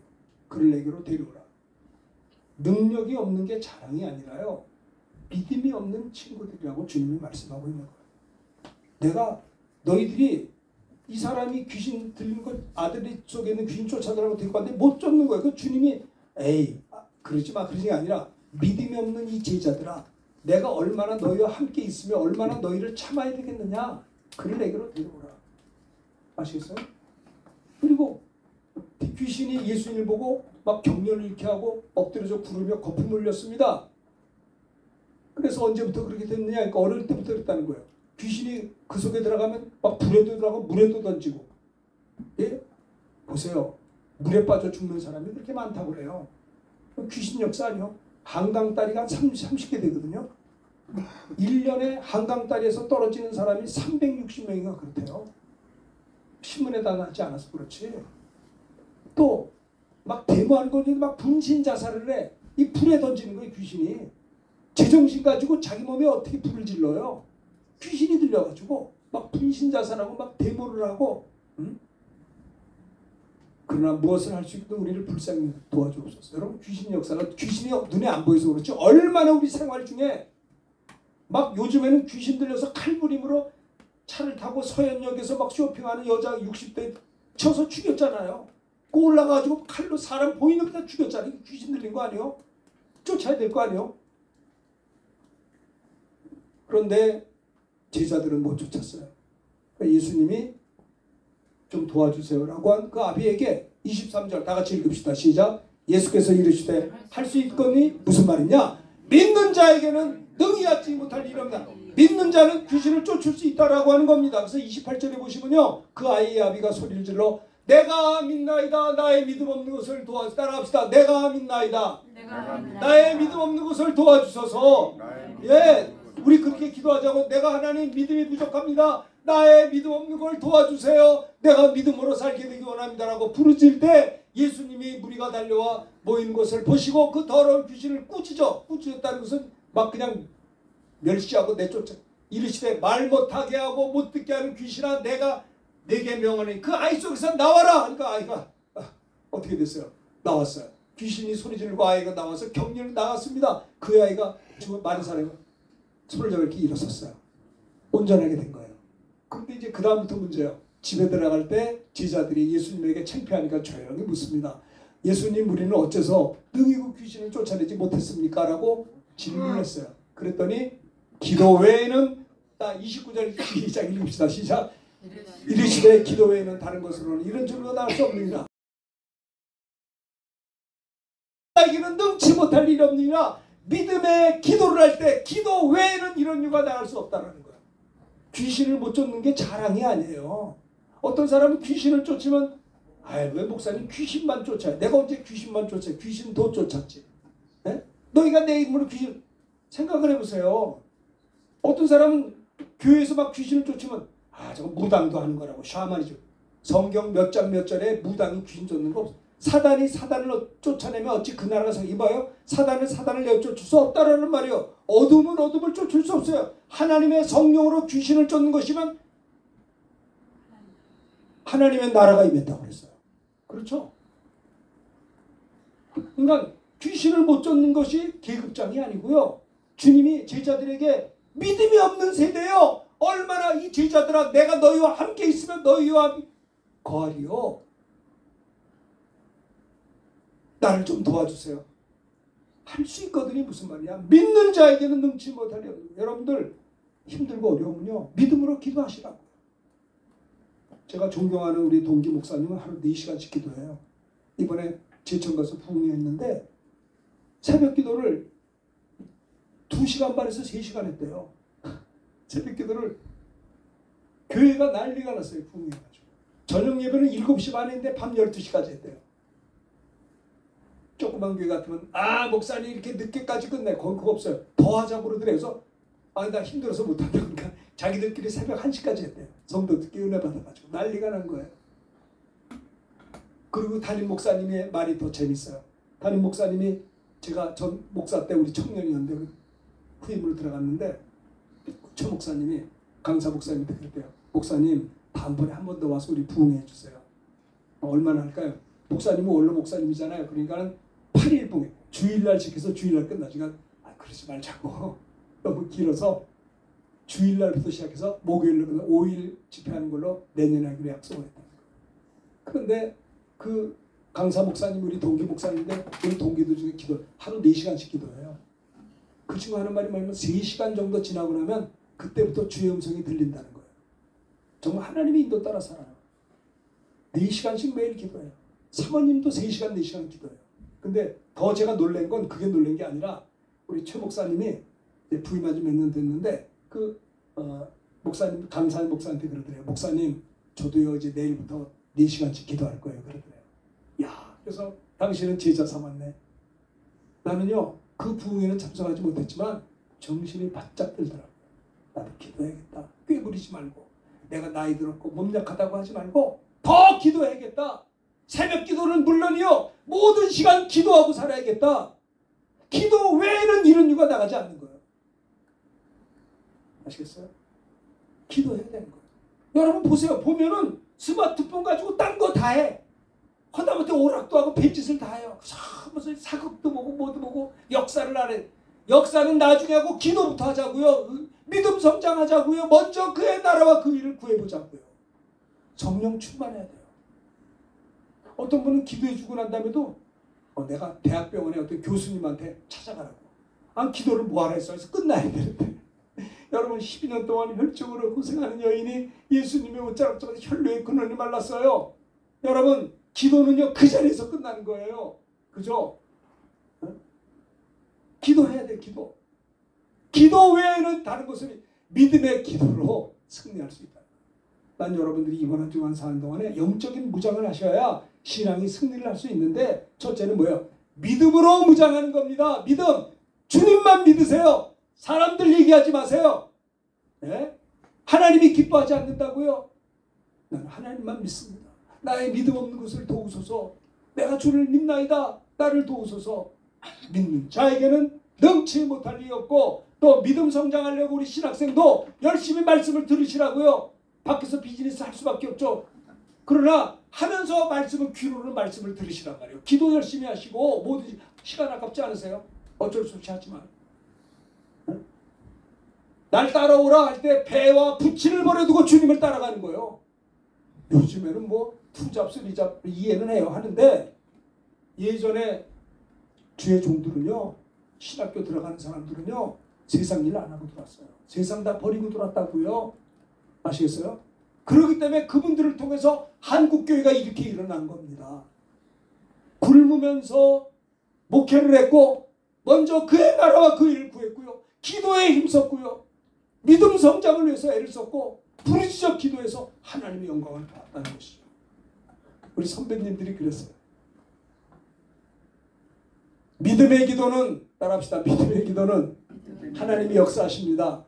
그를 내게로 데려오라. 능력이 없는 게 자랑이 아니라요. 믿음이 없는 친구들이라고 주님이 말씀하고 있는 거예요. 내가 너희들이 이 사람이 귀신 들린 것 아들 속에 있는 귀신 쫓아내라고 데리고 왔는데 못 쫓는 거예요. 그 주님이 에이 그러지 마 그러지 아니라 믿음이 없는 이 제자들아 내가 얼마나 너희와 함께 있으며 얼마나 너희를 참아야 되겠느냐. 그를 내게로 데려오라. 아시겠어요? 그리고 귀신이 예수님을 보고 막 경련을 일으켜 하고 엎드려져 구르며 거품 흘렸습니다. 그래서 언제부터 그렇게 됐느냐? 그러니까 어릴 때부터 그랬다는 거예요. 귀신이 그 속에 들어가면 막 불에도 들어가고 물에도 던지고. 예? 보세요. 물에 빠져 죽는 사람이 그렇게 많다고 그래요. 귀신 역사 아니요? 한강다리가 한 30개 되거든요. 1년에 한강다리에서 떨어지는 사람이 360명인가 그렇대요. 신문에 다 나지 않아서 그렇지. 또 막 데모하는 거지 막 분신 자살을 해. 이 불에 던지는 거예요 귀신이. 제정신 가지고 자기 몸에 어떻게 불을 질러요. 귀신이 들려가지고 막 분신 자살하고 막 데모를 하고. 응? 그러나 무엇을 할 수 있든 우리를 불쌍히 도와주옵소서. 여러분 귀신 역사가 귀신이 눈에 안 보여서 그렇지 얼마나 우리 생활 중에 막 요즘에는 귀신 들려서 칼부림으로 차를 타고 서현역에서 막 쇼핑하는 여자 60대 쳐서 죽였잖아요. 그 올라가가지고 칼로 사람 보이는 데다 죽였잖아요. 귀신 들린 거 아니에요? 쫓아야 될 거 아니에요? 그런데 제자들은 못 쫓았어요. 그러니까 예수님이 좀 도와주세요라고 한 그 아비에게 23절 다 같이 읽읍시다. 시작. 예수께서 이르시되 할 수 있거니 무슨 말이냐? 믿는 자에게는 능히 하지 못할 일입니다. 믿는 자는 귀신을 쫓을 수 있다라고 하는 겁니다. 그래서 28절에 보시면요. 그 아이의 아비가 소리를 질러 내가 믿나이다. 나의 믿음 없는 것을 도와주소서. 따라합시다. 내가 믿나이다. 나의 믿음 없는 것을 도와주소서. 예, 우리 그렇게 기도하자고. 내가 하나님 믿음이 부족합니다. 나의 믿음 없는 걸 도와주세요. 내가 믿음으로 살게 되기 원합니다라고 부르짖을 때 예수님이 무리가 달려와 모이는 것을 보시고 그 더러운 귀신을 꾸짖어. 꾸짖었다는 것은 막 그냥 멸시하고 내쫓아. 이르시되 말 못하게 하고 못 듣게 하는 귀신아 내가 내게 명하니 그 아이 속에서 나와라. 그러니까 아이가 어떻게 됐어요? 나왔어요. 귀신이 소리 지르고 아이가 나와서 격리를 나갔습니다. 그 아이가 죽은 많은 사람이 손을 잡고 이렇게 일어섰어요. 온전하게 된 거예요. 그런데 이제 그 다음부터 문제예요. 집에 들어갈 때 제자들이 예수님에게 창피하니까 조용히 묻습니다. 예수님 우리는 어째서 능히 그 귀신을 쫓아내지 못했습니까? 라고 질문을 했어요. 그랬더니 기도 외에는 29절 시작 읽읍시다. 시작. 이르시되 기도 외에는 다른 것으로는 이런 줄로 나갈 수 없느니라. 나에게는 능치 못할 일이 없느니라. 믿음의 기도를 할 때 기도 외에는 이런 이유가 나갈 수 없다는 거예요. 귀신을 못 쫓는 게 자랑이 아니에요. 어떤 사람은 귀신을 쫓으면 왜 목사님 귀신만 쫓아요? 내가 언제 귀신만 쫓아요? 귀신 더 쫓았지. 네? 너희가 내 이름으로 귀신 생각을 해보세요. 어떤 사람은 교회에서 막 귀신을 쫓으면 저거 무당도 하는 거라고 샤머니즘. 성경 몇 장 몇 절에 무당이 귀신 쫓는 거 없어. 사단이 사단을 쫓아내면 어찌 그 나라가 이봐요. 사단을 내쫓을 수 없다라는 말이요. 어둠은 어둠을 쫓을 수 없어요. 하나님의 성령으로 귀신을 쫓는 것이면 하나님의 나라가 임했다고 그랬어요. 그렇죠? 그러니까 귀신을 못 쫓는 것이 계급장이 아니고요. 주님이 제자들에게 믿음이 없는 세대요. 얼마나 이 제자들아 내가 너희와 함께 있으면 너희와 거하리요. 나를 좀 도와주세요. 할 수 있거든요. 무슨 말이야. 믿는 자에게는 능치 못하리. 여러분들 힘들고 어려우면요. 믿음으로 기도하시라고. 제가 존경하는 우리 동기 목사님은 하루 4시간씩 기도해요. 이번에 제천 가서 부흥했는데 새벽 기도를 2시간 반에서 3시간 했대요. 새벽 기도를 교회가 난리가 났어요. 부흥해가지고. 저녁 예배는 7시 반에 했는데 밤 12시까지 했대요. 조그만 교회 같으면 목사님 이렇게 늦게까지 끝내. 거기 그거 없어요. 더 하자고 그러더래요. 그래서 나 힘들어서 못한다. 그러니까 자기들끼리 새벽 1시까지 했대요. 성도들께 은혜 받아가지고 난리가 난 거예요. 그리고 담임 목사님의 말이 더 재밌어요. 담임 목사님이 제가 전 목사 때 우리 청년이었는데 후임으로 들어갔는데 최 목사님이 강사 목사님한테 그랬대요. 목사님 다음번에 한 번 더 와서 우리 부흥해 주세요. 얼마나 할까요? 목사님은 원로 목사님이잖아요. 그러니까는 8일 부흥, 주일날 지켜서 주일날 끝나지. 그러지 말자고. 너무 길어서 주일날부터 시작해서 목요일로 5일 집회하는 걸로 내년에 하기로 약속을 했다는 거예요. 그런데 그 강사 목사님 우리 동기 목사님인데 우리 동기들 중에 기도 하루 4시간씩 기도해요. 그 친구 하는 말이 뭐냐면 3시간 정도 지나고 나면 그때부터 주의 음성이 들린다는 거예요. 정말 하나님의 인도 따라 살아요. 4시간씩 매일 기도해요. 사모님도 3시간 4시간 기도해요. 근데 더 제가 놀란 건 그게 놀란 게 아니라 우리 최 목사님이 부임한 지 몇 년 됐는데 목사님 강사 목사한테 그러더래요. 목사님 저도요 이제 내일부터 4시간씩 기도할 거예요. 그러더래요. 그래서 당신은 제자 삼았네. 나는요 그 부흥회는 참석하지 못했지만 정신이 바짝 들더라고요. 나도 기도해야겠다. 꾀부리지 말고 내가 나이 들었고 몸 약하다고 하지 말고 더 기도해야겠다. 새벽 기도는 물론이요 모든 시간 기도하고 살아야겠다. 기도 외에는 이런 이유가 나가지 않는 거예요. 아시겠어요? 기도해야 되는 거예요. 여러분 보세요. 보면은 스마트폰 가지고 딴 거 다 해. 하다못해 오락도 하고 별짓을 다 해요. 무슨 사극도 보고 뭐도 보고 역사를 안 역사는 나중에 하고 기도부터 하자고요. 믿음 성장하자고요. 먼저 그의 나라와 그 일을 구해보자고요. 성령 충만해야 돼요. 어떤 분은 기도해주고 난 다음에도 내가 대학병원에 어떤 교수님한테 찾아가라고. 기도를 뭐하라 했어? 그래서 끝나야 되는데. 여러분 12년 동안 혈증으로 고생하는 여인이 예수님의 옷자락 잡아서 혈류의 근원이 말랐어요. 여러분 기도는요 그 자리에서 끝나는 거예요. 그죠? 기도해야 돼. 기도 외에는 다른 것은 믿음의 기도로 승리할 수 있다. 난 여러분들이 이번 한 주간 사는 동안에 영적인 무장을 하셔야 신앙이 승리를 할 수 있는데 첫째는 뭐예요? 믿음으로 무장하는 겁니다. 믿음. 주님만 믿으세요. 사람들 얘기하지 마세요. 예? 하나님이 기뻐하지 않는다고요? 나는 하나님만 믿습니다. 나의 믿음 없는 것을 도우소서. 내가 주를 믿나이다. 나를 도우소서. 믿는 자에게는 능치 못할 일이 없고, 또 믿음 성장하려고 우리 신학생도 열심히 말씀을 들으시라고요. 밖에서 비즈니스 할 수밖에 없죠. 그러나 하면서 말씀은 귀로는 말씀을 들으시란 말이에요. 기도 열심히 하시고 뭐든지 시간 아깝지 않으세요? 어쩔 수 없이 하지만. 응? 날 따라오라 할 때 배와 부치를 버려두고 주님을 따라가는 거예요. 요즘에는 뭐 투잡, 쓰리잡 이해는 해요. 하는데 예전에 주의 종들은요, 신학교 들어가는 사람들은요, 세상 일 안 하고 들어왔어요. 세상 다 버리고 들어왔다고요. 아시겠어요? 그렇기 때문에 그분들을 통해서 한국교회가 이렇게 일어난 겁니다. 굶으면서 목회를 했고, 먼저 그의 나라와 그 일을 구했고요. 기도에 힘썼고요. 믿음 성장을 위해서 애를 썼고, 부르짖어 기도해서 하나님의 영광을 받았다는 것이죠. 우리 선배님들이 그랬어요. 믿음의 기도는, 따라합시다. 믿음의 기도는 하나님이 역사하십니다.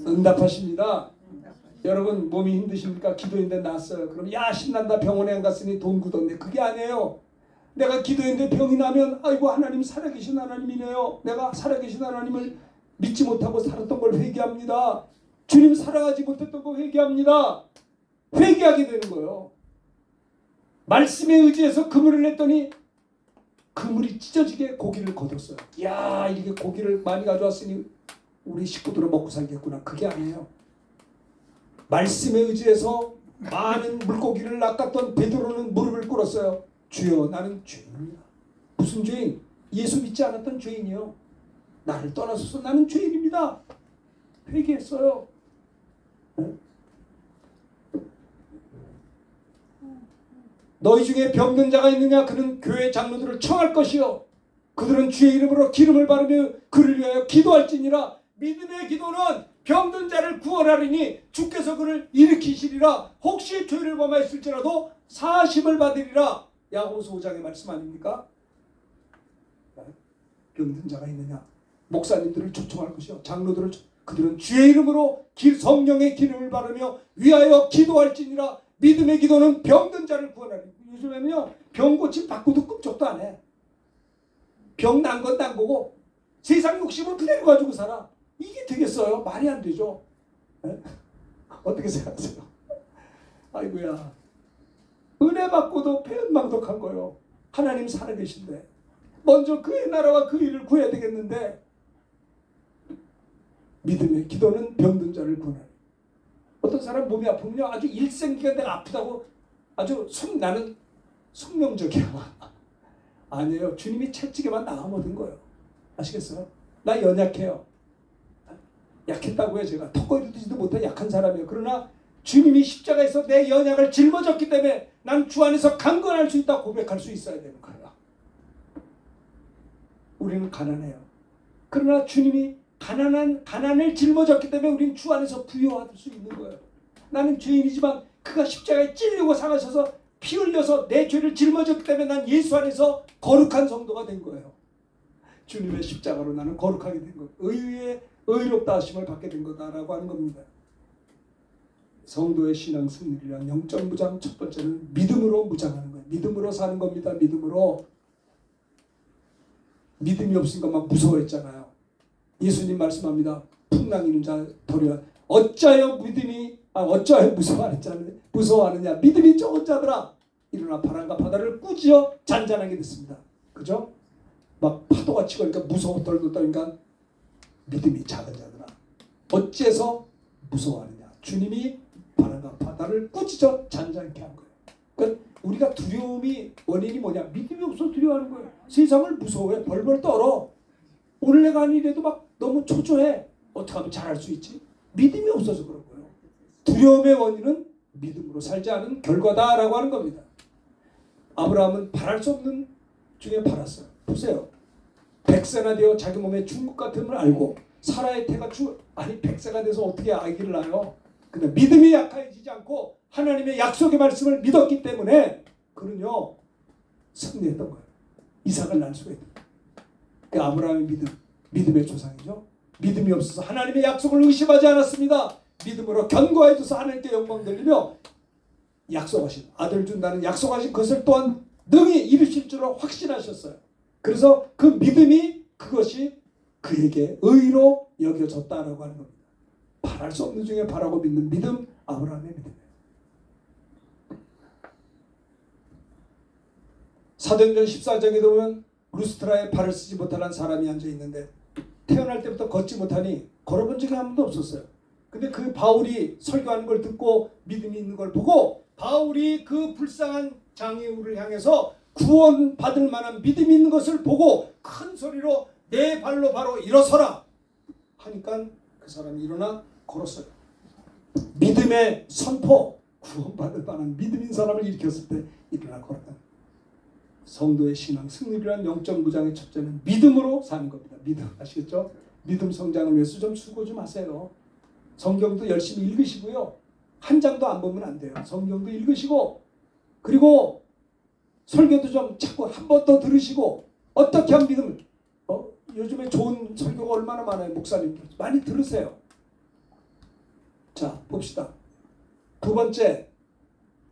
응답하십니다. 여러분 몸이 힘드십니까? 기도했는데 났어요. 그럼 야 신난다, 병원에 안 갔으니 돈 굳었네. 그게 아니에요. 내가 기도했는데 병이 나면 아이고 하나님 살아계신 하나님이네요. 내가 살아계신 하나님을 믿지 못하고 살았던 걸 회개합니다. 주님 사랑하지 못했던 거 회개합니다. 회개하게 되는 거예요. 말씀에 의지해서 그물을 냈더니 그물이 찢어지게 고기를 거뒀어요. 야 이게 고기를 많이 가져왔으니 우리 식구들은 먹고 살겠구나. 그게 아니에요. 말씀에 의지해서 많은 물고기를 낚았던 베드로는 무릎을 꿇었어요. 주여 나는 죄인이야. 무슨 죄인? 예수 믿지 않았던 죄인이요. 나를 떠나소서. 나는 죄인입니다. 회개했어요. 네? 너희 중에 병든 자가 있느냐? 그는 교회 장로들을 청할 것이요. 그들은 주의 이름으로 기름을 바르며 그를 위하여 기도할지니라. 믿음의 기도는 병든 자를 구원하리니 주께서 그를 일으키시리라. 혹시 죄를 범하였을지라도 사심을 받으리라. 야고보서 5장의 말씀 아닙니까? 병든 자가 있느냐? 목사님들을 초청할 것이요. 장로들을 그들은 주의 이름으로 성령의 기름을 바르며 위하여 기도할지니라. 믿음의 기도는 병든 자를 구원하리. 요즘에는요 병 고침 받고도 꿈쩍도 안 해. 병 난 건 난 거고 세상 욕심은 그대로 가지고 살아. 이게 되겠어요? 말이 안 되죠. 네? 어떻게 생각하세요? 아이고야. 은혜 받고도 배은망덕한 거요. 하나님 살아계신데 먼저 그의 나라와 그 일을 구해야 되겠는데, 믿음의 기도는 병든 자를 구원하리. 어떤 사람 몸이 아프면요 아주 일생기간 내가 아프다고 아주 나는 숙명적이야. 아니에요. 주님이 채찍에만 나가면 얻은 거예요. 아시겠어요? 나 연약해요. 약했다고 해요. 제가 턱걸이지도 못한 약한 사람이에요. 그러나 주님이 십자가에서 내 연약을 짊어졌기 때문에 난 주 안에서 강건할 수 있다 고백할 수 있어야 되는 거예요. 우리는 가난해요. 그러나 주님이 가난을 짊어졌기 때문에 우리는 주 안에서 부유할 수 있는 거예요. 나는 죄인이지만 그가 십자가에 찔리고 상하셔서 피 흘려서 내 죄를 짊어졌기 때문에 난 예수 안에서 거룩한 성도가 된 거예요. 주님의 십자가로 나는 거룩하게 된 것, 의의 의롭다 하심을 받게 된 거다라고 하는 겁니다. 성도의 신앙 승리란 영적 무장, 첫 번째는 믿음으로 무장하는 거예요. 믿음으로 사는 겁니다. 믿음으로. 믿음이 없으니까 막 무서워했잖아요. 예수님 말씀합니다. 풍랑이는 자 더려 어찌하여 무서워하느냐. 믿음이 적은 자들아 일어나 바람과 바다를 꾸짖어 잔잔하게 됐습니다. 그죠? 막 파도가 치고 그러니까 무서워 떨니까 믿음이 작은 자들아 어째서 무서워하느냐. 주님이 바람과 바다를 꾸짖어 잔잔케 한 거예요. 그러니까 우리가 두려움이 원인이 뭐냐. 믿음이 없어서 두려워하는 거예요. 세상을 무서워해. 벌벌 떨어. 오늘 내가 한 일에도 막 너무 초조해. 어떻게 하면 잘할 수 있지? 믿음이 없어서 그런 거예요. 두려움의 원인은 믿음으로 살지 않은 결과다라고 하는 겁니다. 아브라함은 바랄 수 없는 중에 바랐어요. 보세요. 100세나 되어 자기 몸에 죽은 것 같음을 알고 사라의 태가 100세가 돼서 어떻게 아기를 낳아요? 근데 믿음이 약해지지 않고 하나님의 약속의 말씀을 믿었기 때문에 그는요 승리했던 거예요. 이삭을 낳을 수가 있다. 그 아브라함의 믿음의 조상이죠. 믿음이 없어서 하나님의 약속을 의심하지 않았습니다. 믿음으로 견고해져서 하나님께 영광 돌리며 약속하신 아들 준다는 약속하신 것을 또한 능히 이루실 줄로 확신하셨어요. 그래서 그 믿음이 그것이 그에게 의로 여겨졌다라고 하는 겁니다. 바랄 수 없는 중에 바라고 믿는 믿음, 아브라함의 믿음이에요. 사도행전 14장에 보면 루스트라에 발을 쓰지 못하는 사람이 앉아있는데 태어날 때부터 걷지 못하니 걸어본 적이 한 번도 없었어요. 근데 그 바울이 설교하는 걸 듣고 믿음이 있는 걸 보고 바울이 그 불쌍한 장애우를 향해서 구원받을 만한 믿음이 있는 것을 보고 큰 소리로 내 발로 바로 일어서라 하니까 그 사람이 일어나 걸었어요. 믿음의 선포, 구원받을 만한 믿음 있는 사람을 일으켰을 때 일어나 걸었다. 성도의 신앙 승리란 영적 무장의 첫째는 믿음으로 사는 겁니다. 믿음 아시겠죠? 믿음 성장을 위해서 좀 수고 좀 하세요. 성경도 열심히 읽으시고요. 한 장도 안 보면 안 돼요. 성경도 읽으시고 그리고 설교도 좀 자꾸 한 번 더 들으시고 어떻게 하면 믿음을 요즘에 좋은 설교가 얼마나 많아요. 목사님들 많이 들으세요. 자 봅시다. 두 번째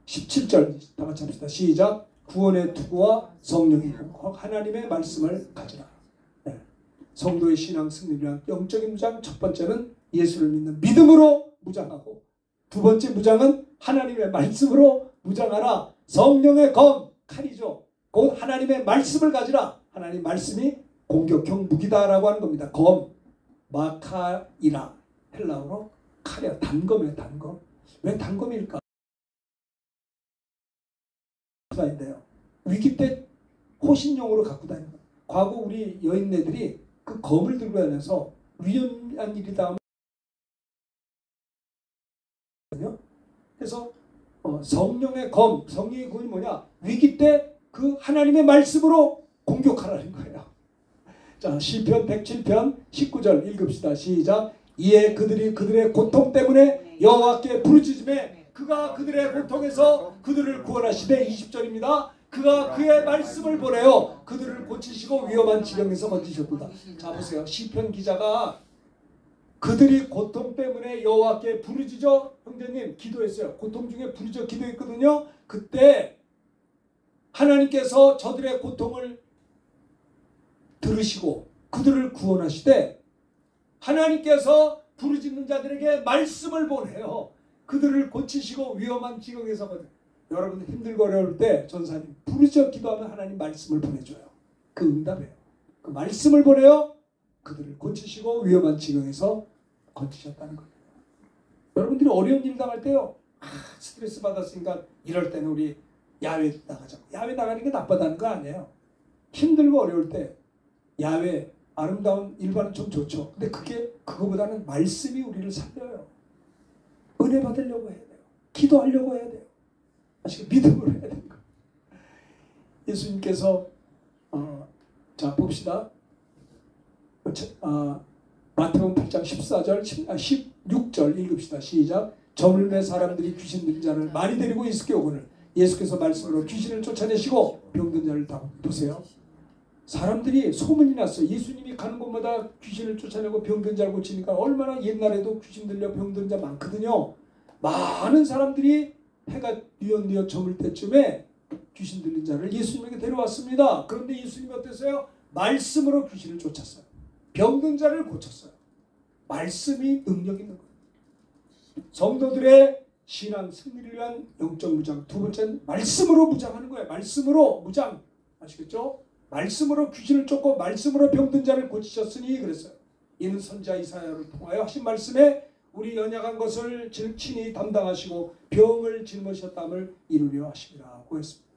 17절 다 같이 합시다. 시작. 구원의 투구와 성령의 하나님의 말씀을 가지라. 네. 성도의 신앙 승리란 영적인 무장 첫 번째는 예수를 믿는 믿음으로 무장하고 두 번째 무장은 하나님의 말씀으로 무장하라. 성령의 검, 칼이죠. 곧 하나님의 말씀을 가지라. 하나님 말씀이 공격형 무기다라고 하는 겁니다. 검, 마카이라 헬라어로 칼이야. 단검이에요. 단검. 왜 단검일까? 인데요. 위기 때 호신용으로 갖고 다니는 거예요. 과거 우리 여인네들이 그 검을 들고 다녀서 위험한 일이다. 그래서 성령의 검, 성령의 검이 뭐냐? 위기 때 그 하나님의 말씀으로 공격하라는 거예요. 자, 시편 107편 19절 읽읍시다. 시작. 이에 그들이 그들의 고통 때문에 여호와께 부르짖음에 그가 그들의 고통에서 그들을 구원하시되 20절입니다. 그가 그의 말씀을 보내어 그들을 고치시고 위험한 지경에서 건지셨도다. 자 보세요. 시편 기자가 그들이 고통 때문에 여호와께 부르짖어 형제님 기도했어요. 고통 중에 부르짖어 기도했거든요. 그때 하나님께서 저들의 고통을 들으시고 그들을 구원하시되 하나님께서 부르짖는 자들에게 말씀을 보내요. 그들을 고치시고 위험한 지경에서 여러분 힘들고 어려울 때 전사님 부르짖어 기도하면 하나님 말씀을 보내줘요. 그 응답이에요. 그 말씀을 보내요. 그들을 고치시고 위험한 지경에서 건지셨다는 거예요. 여러분들이 어려운 일 당할 때요. 스트레스 받았으니까 이럴 때는 우리 야외 나가자고. 야외 나가는 게 나쁘다는 거 아니에요. 힘들고 어려울 때 야외 아름다운 일반은 좀 좋죠. 근데 그거보다는 말씀이 우리를 살려요. 은혜 받으려고 해야 돼요. 기도하려고 해야 돼요. 아시겠죠? 믿음으로 해야 되는 거예요. 예수님께서 자 봅시다. 마태복음 8장 14절 16절 읽읍시다. 시작. 저물매 사람들이 귀신 들린 자를 많이 데리고 예수께 오거늘 예수께서 말씀으로 귀신을 쫓아내시고 병든 자를 다 보세요. 사람들이 소문이 났어요. 예수님이 가는 곳마다 귀신을 쫓아내고 병든 자를 고치니까 얼마나 옛날에도 귀신 들려 병든 자 많거든요. 많은 사람들이 해가 뉘엿뉘엿 저물 때쯤에 귀신 들린 자를 예수님에게 데려왔습니다. 그런데 예수님이 어땠어요? 말씀으로 귀신을 쫓았어요. 병든 자를 고쳤어요. 말씀이 능력 있는 거예요. 성도들의 신앙 승리를 위한 영적 무장. 두 번째는 말씀으로 무장하는 거예요. 말씀으로 무장. 아시겠죠? 말씀으로 귀신을 쫓고 말씀으로 병든 자를 고치셨으니 그랬어요. 이는 선지자 이사야를 통하여 하신 말씀에 우리 연약한 것을 친히 담당하시고 병을 짊으셨담을 이루려 하시리라고 했습니다.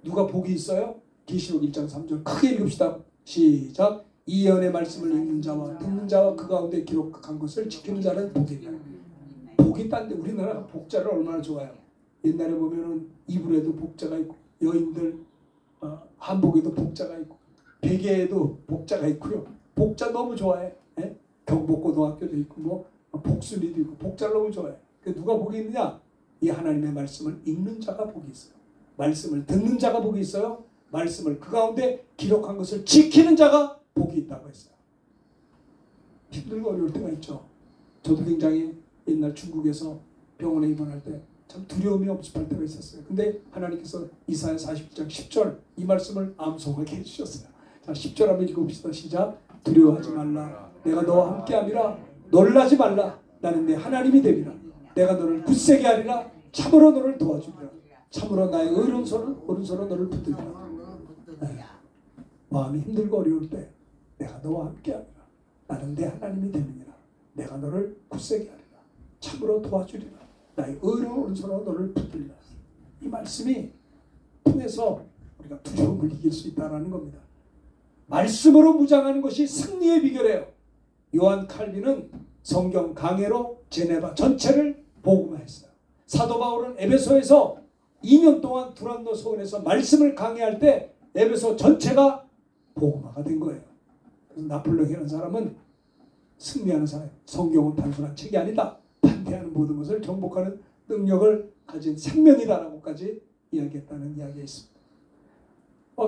누가 복이 있어요? 계시록 1장 3절 크게 읽읍시다. 시작. 이 예언의 말씀을 읽는 자와 듣는 자와 그 가운데 기록한 것을 지키는 자는 복이 있다. 복이 딴데 우리나라가 복자를 얼마나 좋아해요. 옛날에 보면은 이불에도 복자가 있고 여인들 한복에도 복자가 있고 베개에도 복자가 있고요. 복자 너무 좋아해. 예? 경복고등학교도 있고 뭐 복순이도 있고 복자를 너무 좋아해. 누가 복이 있느냐? 이 하나님의 말씀을 읽는 자가 복이 있어요. 말씀을 듣는 자가 복이 있어요. 말씀을 그 가운데 기록한 것을 지키는 자가 복이 있다고 했어요. 힘들고 어려울 때가 있죠. 저도 굉장히 옛날 중국에서 병원에 입원할 때 참 두려움이 엄습할 때가 있었어요. 근데 하나님께서 이사야 40장 10절 이 말씀을 암송하게 해주셨어요. 자, 10절 한번 읽어봅시다. 시작. 두려워하지 말라. 내가 너와 함께함이라. 놀라지 말라. 나는 내 하나님이 됨이라. 내가 너를 굳세게 하리라. 참으로 너를 도와주리라. 참으로 나의 오른손으로 너를 붙들리라. 네. 마음이 힘들고 어려울 때 내가 너와 함께하리라. 나는 내 하나님이 됨이니라. 내가 너를 굳세게 하리라. 참으로 도와주리라. 나의 의로운 오른손으로 너를 붙들리라. 이 말씀이 통해서 우리가 두려움을 이길 수 있다는 겁니다. 말씀으로 무장하는 것이 승리의 비결이에요. 요한 칼빈은 성경 강해로 제네바 전체를 복음화했어요. 사도 바울은 에베소에서 2년 동안 두란노 소원에서 말씀을 강해할 때 에베소 전체가 복음화가 된 거예요. 그래서 나폴레옹이라는 사람은 승리하는 사람, 성경은 단순한 책이 아니다. 반대하는 모든 것을 정복하는 능력을 가진 생명이다라고까지 이야기했다는 이야기가 있습니다.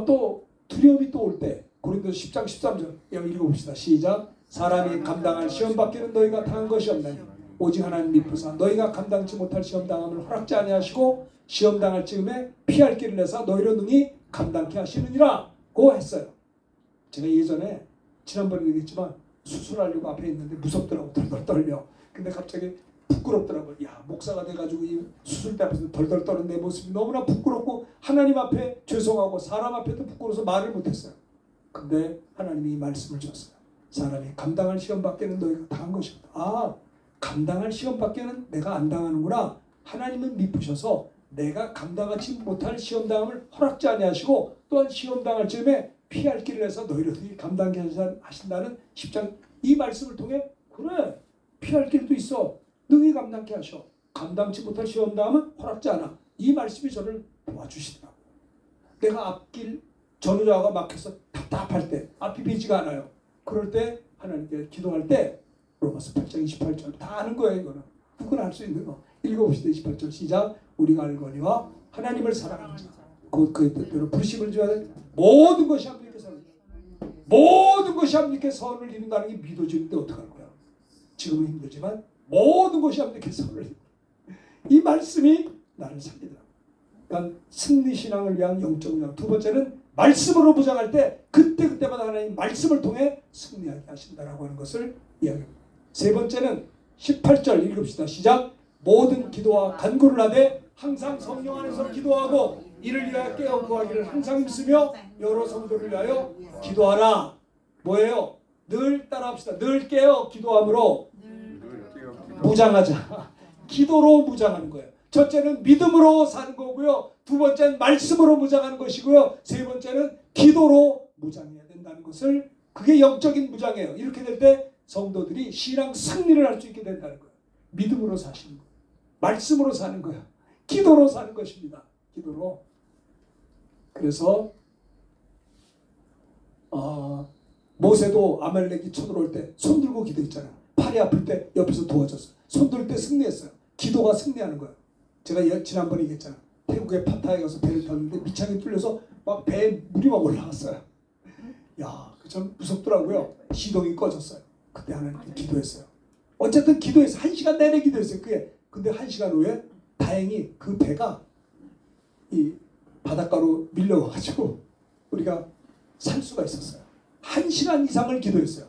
또 두려움이 또 올 때 고린도서 10장 13절 읽어봅시다. 시작. 사람이 감당할 시험 받기는 너희가 당한 것이 없나니 오직 하나님 미쁘사 너희가 감당치 못할 시험 당함을 허락지 아니하시고 시험 당할 즈음에 피할 길을 내사 너희로 능히 감당케 하시느니라 고 했어요. 제가 예전에 지난번에 얘기했지만 수술하려고 앞에 있는데 무섭더라고. 덜덜 떨려. 근데 갑자기 부끄럽더라고요. 야, 목사가 돼가지고 이 수술대 앞에서 덜덜 떠는 내 모습이 너무나 부끄럽고 하나님 앞에 죄송하고 사람 앞에도 부끄러워서 말을 못했어요. 근데 하나님이 이 말씀을 주셨어요. 사람이 감당할 시험 밖에는 너희가 당한 것이 없다. 아, 감당할 시험 밖에는 내가 안 당하는구나. 하나님은 미쁘셔서 내가 감당하지 못할 시험 당함을 허락지 아니하시고 또한 시험 당할 즈음에 피할 길을 해서 너희를 감당케 하신다는 10장 이 말씀을 통해 그래 피할 길도 있어. 능히 감당케 하셔. 감당치 못할 시험 당함은 허락지 않아. 이 말씀이 저를 도와주시더라고요. 내가 앞길 전우자가 막혀서 답답할 때 앞이 비지가 않아요. 그럴 때 하나님께 기도할 때 로마서 8장 28절 다 아는 거예요. 이거는 누구나 할 수 있는 거. 읽어봅시다. 28절 시작. 우리가 알거니와 하나님을 사랑하는 자 그의 뜻대로 부르심을 줘야 돼. 모든 것이 하나님께 모든 것이 하나님께 선을 이룬다는 게 믿어지는데 어떡할 거야. 지금은 힘들지만 모든 것이 하나님께 선을 이룬다. 이 말씀이 나를 살리더라. 그러니까 승리신앙을 위한 영적 무장. 두 번째는 말씀으로 무장할 때 그때마다 하나님 말씀을 통해 승리하게 하신다라고 하는 것을 이야기합니다. 세 번째는 18절 읽읍시다. 시작. 모든 기도와 간구를 하되 항상 성령 안에서 기도하고 이를 위하여 깨어 구하기를 항상 힘쓰며 여러 성도를 위하여 기도하라. 뭐예요? 늘 따라합시다. 늘 깨어 기도함으로 무장하자. 기도로 무장하는 거예요. 첫째는 믿음으로 사는 거고요. 두 번째는 말씀으로 무장하는 것이고요. 세 번째는 기도로 무장해야 된다는 것을 그게 영적인 무장이에요. 이렇게 될 때 성도들이 신앙 승리를 할 수 있게 된다는 거예요. 믿음으로 사시는 거예요. 말씀으로 사는 거예요. 기도로 사는 것입니다. 기도로. 그래서 모세도 아말렉이 쳐들어올 때 손 들고 기도했잖아요. 팔이 아플 때 옆에서 도와줬어요. 손 들 때 승리했어요. 기도가 승리하는 거예요. 제가 지난번에 얘기했잖아요. 태국의 파타에 가서 배를 탔는데 밑창이 뚫려서 막 배에 물이 막 올라왔어요. 야, 그 참 무섭더라고요. 시동이 꺼졌어요. 그때 하나님께 기도했어요. 어쨌든 기도했어요. 1시간 내내 기도했어요. 그게. 근데 1시간 후에 다행히 그 배가 이 바닷가로 밀려와가지고 우리가 살 수가 있었어요. 1시간 이상을 기도했어요.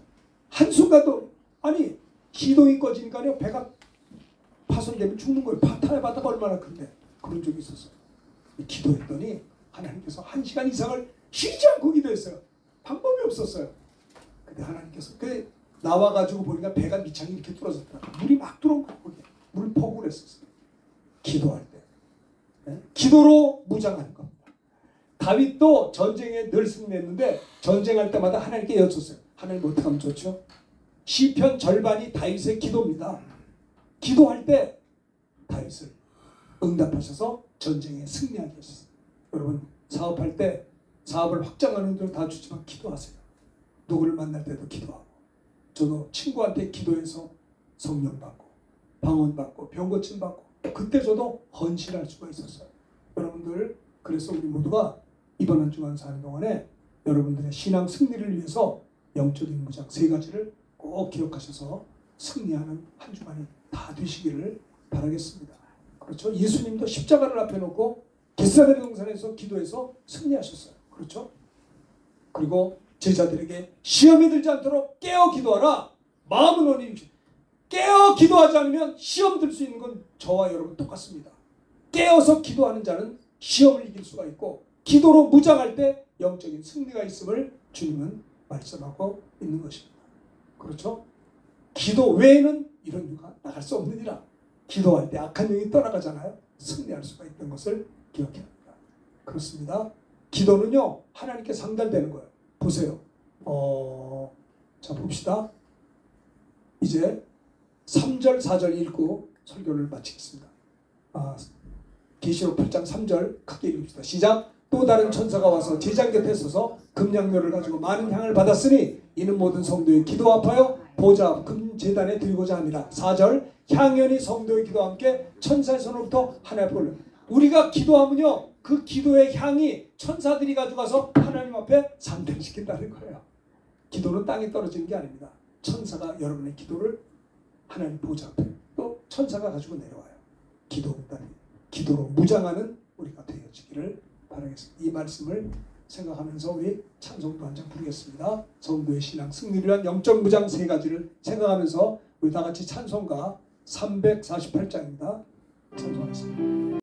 한순간도 아니 시동이 꺼지니까요 배가 파손되면 죽는 거예요. 파타야 바다가 얼마나 큰데 그런 적이 있었어요. 기도했더니 하나님께서 1시간 이상을 쉬지 않고 기도했어요. 방법이 없었어요. 근데 하나님께서 그 나와가지고 보니까 배가 밑창이 이렇게 뚫어졌더라고요. 물이 막 들어온 거예요. 물폭우를 했었어요. 기도할 때. 네? 기도로 무장하는 겁니다. 다윗도 전쟁에 늘 승리했는데 전쟁할 때마다 하나님께 여쭸어요. 하나님 어떻게 하면 좋죠? 시편 절반이 다윗의 기도입니다. 기도할 때 다윗을 응답하셔서 전쟁에 승리하게 하셨어요. 여러분 사업할 때 사업을 확장하는 대로 다 주지만 기도하세요. 누구를 만날 때도 기도하고 저도 친구한테 기도해서 성령 받고 방언 받고 병 고침 받고 그때 저도 헌신할 수가 있었어요. 여러분들 그래서 우리 모두가 이번 한 주간 사는 동안에 여러분들의 신앙 승리를 위해서 영적인 무장 세 가지를 꼭 꼭 기억하셔서 승리하는 한 주간이 다 되시기를 바라겠습니다. 그렇죠? 예수님도 십자가를 앞에 놓고 겟세마네 동산에서 기도해서 승리하셨어요. 그렇죠? 그리고 제자들에게 시험에 들지 않도록 깨어 기도하라. 마음은 원인이 깨어 기도하지 않으면 시험 들 수 있는 건 저와 여러분 똑같습니다. 깨어서 기도하는 자는 시험을 이길 수가 있고 기도로 무장할 때 영적인 승리가 있음을 주님은 말씀하고 있는 것입니다. 그렇죠? 기도 외에는 이런 유가 나갈 수 없느니라. 기도할 때 악한 영이 떠나가잖아요. 승리할 수가 있던 것을 기억해야 합니다. 그렇습니다. 기도는요 하나님께 상달되는 거예요. 보세요. 자 봅시다. 이제 3절 4절 읽고 설교를 마치겠습니다. 계시록 8장 3절 크게 읽읍시다. 시작. 또 다른 천사가 와서 제장 곁에 서서 금양료를 가지고 많은 향을 받았으니 이는 모든 성도의 기도 앞하여 보좌 앞 금제단에 드리고자 합니다. 4절. 향연이 성도의 기도와 함께 천사의 손으로부터 하나님 앞에 우리가 기도하면요 그 기도의 향이 천사들이 가져가서 하나님 앞에 상달시킨다는 거예요. 기도는 땅에 떨어지는 게 아닙니다. 천사가 여러분의 기도를 하나님 보좌 앞에 또 천사가 가지고 내려와요. 기도로 무장하는 우리가 되어지기를 바라겠습니다. 이 말씀을 생각하면서 우리 찬송도 한 장 부르겠습니다. 성도의 신앙 승리를 위한 영적 무장 세 가지를 생각하면서 우리 다 같이 찬송가 348장입니다. 찬송하겠습니다.